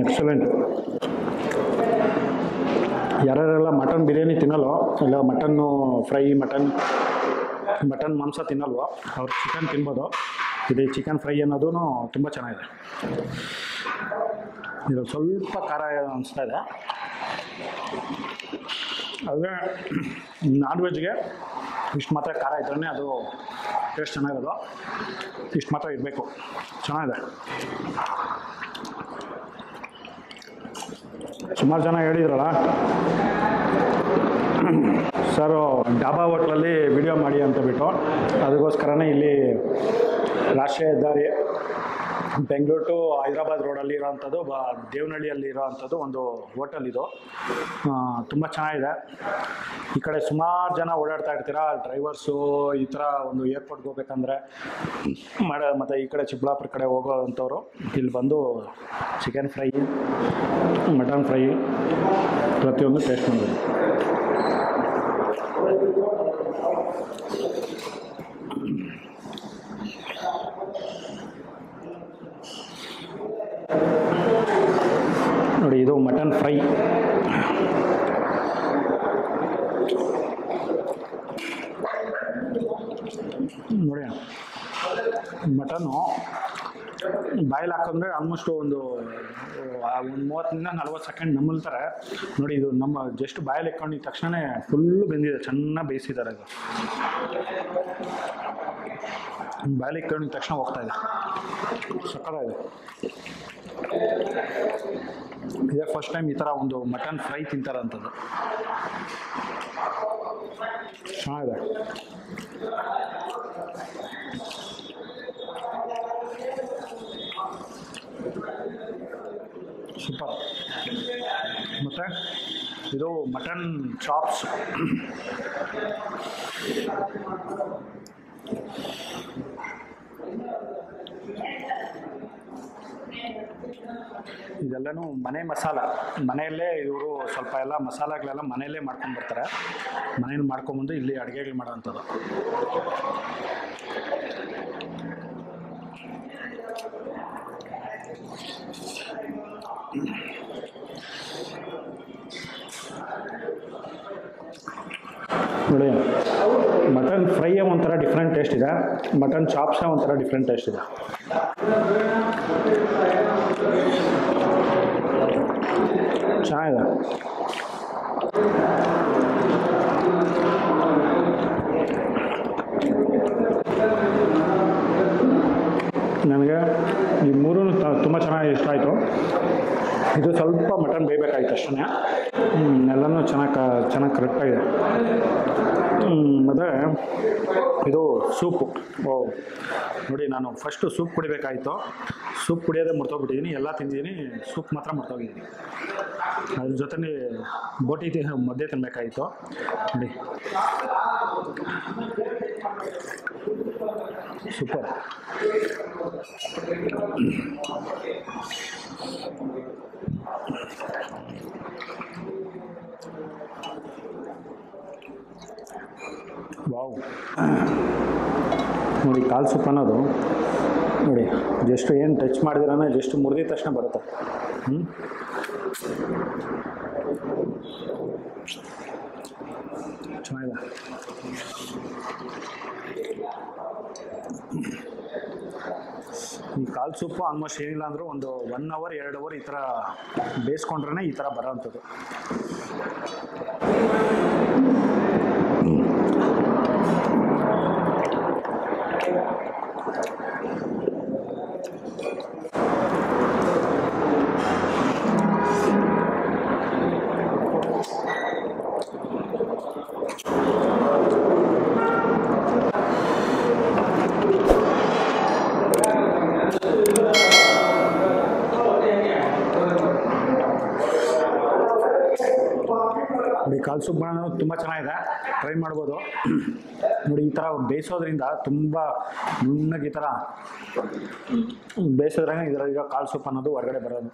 ಎಕ್ಸಲೆಂಟ್. ಯಾರ್ಯಾರೆಲ್ಲ ಮಟನ್ ಬಿರಿಯಾನಿ ತಿನ್ನಲ್ವೋ, ಇಲ್ಲ ಮಟನ್ನು ಫ್ರೈ, ಮಟನ್ ಮಾಂಸ ತಿನ್ನಲ್ವೋ ಅವ್ರು ಚಿಕನ್ ತಿನ್ಬೋದು. ಇದು ಚಿಕನ್ ಫ್ರೈ ಅನ್ನೋದು ತುಂಬ ಚೆನ್ನಾಗಿದೆ. ಇದು ಸ್ವಲ್ಪ ಖಾರ ಅನಿಸ್ತಾ ಇದೆ, ಆದರೆ ನಾನ್ ವೆಜ್ಗೆ ಇಷ್ಟು ಮಾತ್ರ ಖಾರ ಇದ್ರೇ ಅದು ಟೇಸ್ಟ್ ಚೆನ್ನಾಗಿರೋದು. ಇಷ್ಟು ಮಾತ್ರ ಇರಬೇಕು. ಚೆನ್ನಾಗಿದೆ. ಸುಮಾರು ಜನ ಹೇಳಿದ್ರಲ್ಲ ಸರ್ ಡಾಬಾ ಹೋಟ್ಲಲ್ಲಿ ವಿಡಿಯೋ ಮಾಡಿ ಅಂತ ಬಿಟ್ಟು, ಅದಕ್ಕೋಸ್ಕರನೇ ಇಲ್ಲಿ ರಾಷ್ಟ್ರೀಯ ಹೆದ್ದಾರಿ ಬೆಂಗಳೂರು ಟು ಹೈದರಾಬಾದ್ ರೋಡಲ್ಲಿ ಇರೋವಂಥದ್ದು, ದೇವನಹಳ್ಳಿಯಲ್ಲಿ ಇರೋವಂಥದ್ದು ಒಂದು ಹೋಟೆಲ್. ಇದು ತುಂಬ ಚೆನ್ನಾಗಿದೆ. ಈ ಕಡೆ ಸುಮಾರು ಜನ ಓಡಾಡ್ತಾ ಇರ್ತೀರ, ಡ್ರೈವರ್ಸು ಈ ಥರ ಒಂದು ಏರ್ಪೋರ್ಟ್ಗೆ ಹೋಗ್ಬೇಕಂದ್ರೆ ಮತ್ತು ಈ ಕಡೆ ಚಿಕ್ಕಬಳ್ಳಾಪುರ ಕಡೆ ಹೋಗೋವಂಥವ್ರು ಇಲ್ಲಿ ಬಂದು ಚಿಕನ್ ಫ್ರೈ, ಮಟನ್ ಫ್ರೈ ಪ್ರತಿಯೊಂದು ಟೇಸ್ಟ್ ಮಾಡಬೇಕು. ನೋಡಿ ಇದು ಮಟನ್ ಫ್ರೈ. ನೋಡಿ ಮಟನ್ನು ಬಾಯಲ್ಲಿ ಹಾಕೊಂಡ್ರೆ ಆಲ್ಮೋಸ್ಟ್ ಒಂದು 30-40 ಸೆಕೆಂಡ್ ನಮ್ಮಲ್ತಾರೆ. ನೋಡಿ ಇದು ನಮ್ಮ ಜಸ್ಟ್ ಬಾಯಲ್ಲಿ ಇಟ್ಕೊಂಡಿದ್ದ ತಕ್ಷಣ ಫುಲ್ಲು ಬೆಂದಿದೆ, ಚೆನ್ನಾಗಿ ಬೇಯಿಸಿದ್ದಾರೆ. ಇದು ಬಾಯಲ್ಲಿ ಇಟ್ಕೊಂಡಿದ್ದ ತಕ್ಷಣ ಹೋಗ್ತಾ ಇದೆ, ಸಕ್ಕತ್ತಾಗಿದೆ. ಇದೇ ಫಸ್ಟ್ ಟೈಮ್ ಈ ಥರ ಒಂದು ಮಟನ್ ಫ್ರೈ ತಿಂತಾರಂಥದ್ದು. ಚೆನ್ನಾಗಿದೆ. ಸೂಪರ್. ಮತ್ತು ಇದು ಮಟನ್ ಚಾಪ್ಸ್. ಇದೆಲ್ಲನೂ ಮನೆ ಮಸಾಲ. ಮನೆಯಲ್ಲೇ ಇವರು ಸ್ವಲ್ಪ ಎಲ್ಲ ಮಸಾಲೆಗಳೆಲ್ಲ ಮನೆಯಲ್ಲೇ ಮಾಡ್ಕೊಂಡು ಬರ್ತಾರೆ. ಮನೇಲಿ ಮಾಡ್ಕೊಂಬಂದು ಇಲ್ಲಿ ಅಡುಗೆಗಳು ಮಾಡೋವಂಥದ್ದು. ನೋಡಿ ಮಟನ್ ಫ್ರೈಯೇ ಒಂಥರ ಡಿಫ್ರೆಂಟ್ ಟೇಸ್ಟ್ ಇದೆ, ಮಟನ್ ಚಾಪ್ಸೇ ಒಂಥರ ಡಿಫ್ರೆಂಟ್ ಟೇಸ್ಟ್ ಇದೆ. ಚೆನ್ನಾಗಿದೆ. ನನಗೆ ಈ ಮೂರೂ ತುಂಬ ಚೆನ್ನಾಗಿ ಇಷ್ಟ ಆಯಿತು. ಇದು ಸ್ವಲ್ಪ ಮಟನ್ ಬೇಯಬೇಕಾಯ್ತು ಅಷ್ಟೇ. ಎಲ್ಲನೂ ಚೆನ್ನಾಗಿ ಕರೆಕ್ಟಾಗಿದೆ. ಮತ್ತು ಇದು ಸೂಪು. ನೋಡಿ, ನಾನು ಫಸ್ಟು ಸೂಪ್ ಕುಡಿಬೇಕಾಯಿತು. ಸೂಪ್ ಕುಡಿಯೋದೇ ಮರ್ತೋಗ್ಬಿಟ್ಟಿದ್ದೀನಿ. ಎಲ್ಲ ತಿಂದಿದ್ದೀನಿ, ಸೂಪ್ ಮಾತ್ರ ಮರ್ತೋಗಿದ್ದೀನಿ. ಅದ್ರ ಜೊತೆ ಬೋಟಿ ಮಧ್ಯೆ ತಿನ್ನಬೇಕಾಯಿತು. ನೋಡಿ, ಸೂಪರ್. ವಾವ್. ನೋಡಿ, ಕಾಲು ಸೂಪ್ ಅನ್ನೋದು ನೋಡಿ, ಜಸ್ಟ್ ಏನು ಟಚ್ ಮಾಡಿದಿರಾನೆ ಜಸ್ಟ್ ಮುರಿದಿದ ತಕ್ಷಣ ಬರುತ್ತೆ. ಚೆನ್ನಾಗಿದೆ. ಈ ಕಾಲು ಸೂಪು ಆಲ್ಮೋಸ್ಟ್ ಏನಿಲ್ಲ ಅಂದರೂ ಒಂದು 1 ಅವರ್ 2 ಅವರ್ ಈ ಥರ ಬೇಯಿಸ್ಕೊಂಡ್ರೆ ಈ ಥರ ಬರೋವಂಥದ್ದು. ನೋಡಿ, ಕಾಲು ಸೂಪ್ ಮಾಡೋದು ತುಂಬ ಚೆನ್ನಾಗಿದೆ, ಟ್ರೈ ಮಾಡ್ಬೋದು. ನೋಡಿ, ಈ ಥರ ಬೇಯಿಸೋದ್ರಿಂದ ತುಂಬ ನುಣ್ಣಗೆ ಈ ಥರ ಬೇಯಿಸಿದ್ರಾಗ ಈಗ ಕಾಲು ಸೂಪ್ ಅನ್ನೋದು ಹೊರಗಡೆ ಬರೋದು.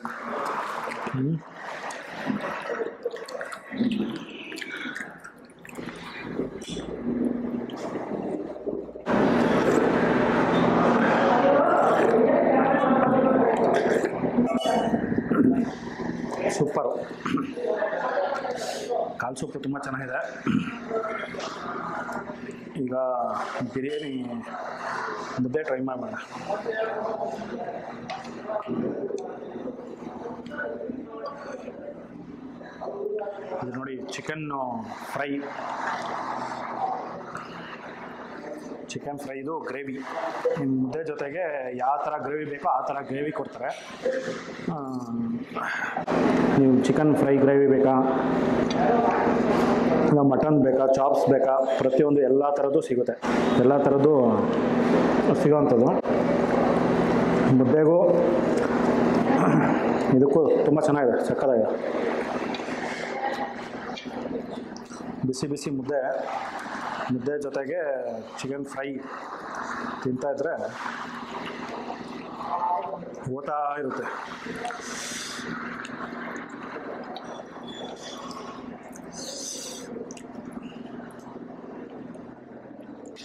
ಸೂಪರು. ಕಾಲು ಸೂಪು ತುಂಬ ಚೆನ್ನಾಗಿದೆ. ಈಗ ಬಿರಿಯಾನಿ ಮುದ್ದೆ ಟ್ರೈ ಮಾಡೋಣ. ಇದು ನೋಡಿ, ಚಿಕನ್ ಫ್ರೈದು ಗ್ರೇವಿ. ಮುದ್ದೆ ಜೊತೆಗೆ ಯಾವ ಥರ ಗ್ರೇವಿ ಬೇಕೋ ಆ ಥರ ಗ್ರೇವಿ ಕೊಡ್ತಾರೆ. ನೀವು ಚಿಕನ್ ಫ್ರೈ ಗ್ರೇವಿ ಬೇಕಾ, ಇಲ್ಲ ಮಟನ್ ಬೇಕಾ, ಚಾಪ್ಸ್ ಬೇಕಾ, ಪ್ರತಿಯೊಂದು ಎಲ್ಲ ಥರದ್ದು ಸಿಗುತ್ತೆ. ಎಲ್ಲ ಥರದ್ದು ಸಿಗೋವಂಥದ್ದು. ಮುದ್ದೆಗೂ ಇದಕ್ಕೂ ತುಂಬ ಚೆನ್ನಾಗಿದೆ, ಸಕ್ಕತ್ತಾಗಿದೆ. ಬಿಸಿ ಬಿಸಿ ಮುದ್ದೆ ಜೊತೆಗೆ ಚಿಕನ್ ಫ್ರೈ ತಿಂತಾಯಿದ್ರೆ ಓದ್ತಾ ಇರುತ್ತೆ.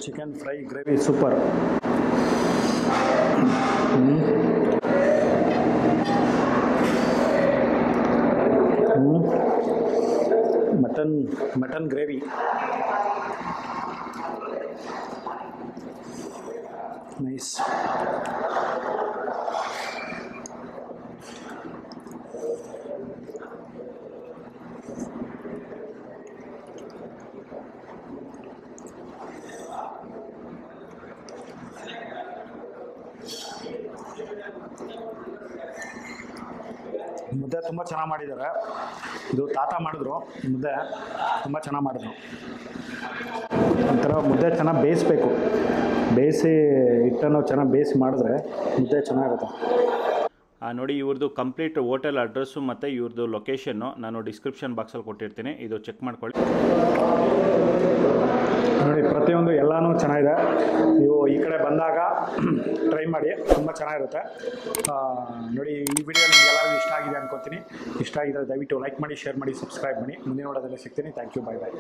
Chicken fry gravy super. Mutton gravy nice. ಮುದ್ದೆ ತುಂಬ ಚೆನ್ನಾಗಿ ಮಾಡಿದ್ದಾರೆ. ಇದು ತಾತ ಮಾಡಿದ್ರು ಮುದ್ದೆ, ತುಂಬ ಚೆನ್ನಾಗಿ ಮಾಡಿದ್ರು. ಒಂಥರ ಮುದ್ದೆ ಚೆನ್ನಾಗಿ ಬೇಯಿಸ್ಬೇಕು, ಬೇಯಿಸಿ ಹಿಟ್ಟನ್ನು ಚೆನ್ನಾಗಿ ಬೇಯಿಸಿ ಮಾಡಿದ್ರೆ ಮುದ್ದೆ ಚೆನ್ನಾಗಿರುತ್ತೆ. ನೋಡಿ, ಇವ್ರದ್ದು ಕಂಪ್ಲೀಟ್ ಹೋಟೆಲ್ ಅಡ್ರೆಸ್ಸು ಮತ್ತು ಇವ್ರದ್ದು ಲೊಕೇಶನ್ನು ನಾನು ಡಿಸ್ಕ್ರಿಪ್ಷನ್ ಬಾಕ್ಸಲ್ಲಿ ಕೊಟ್ಟಿರ್ತೀನಿ, ಇದು ಚೆಕ್ ಮಾಡ್ಕೊಳ್ಳಿ. ನೋಡಿ, ಪ್ರತಿಯೊಂದು ಎಲ್ಲನೂ ಚೆನ್ನಾಗಿದೆ. ನೀವು ಈ ಕಡೆ ಬಂದಾಗ ಟ್ರೈ ಮಾಡಿ, ತುಂಬ ಚೆನ್ನಾಗಿರುತ್ತೆ. ನೋಡಿ, ಈ ವಿಡಿಯೋ ನಿಮ್ಗೆ ಎಲ್ಲರಿಗೂ ಇಷ್ಟ ಆಗಿದೆ ಅನ್ಕೋತೀನಿ. ಇಷ್ಟ ಆಗಿದ್ರೆ ದಯವಿಟ್ಟು ಲೈಕ್ ಮಾಡಿ, ಶೇರ್ ಮಾಡಿ, ಸಬ್ಸ್ಕ್ರೈಬ್ ಮಾಡಿ. ಮುಂದಿನ ವಿಡಿಯೋದಲ್ಲಿ ಸಿಗ್ತೀನಿ. Thank you, bye bye.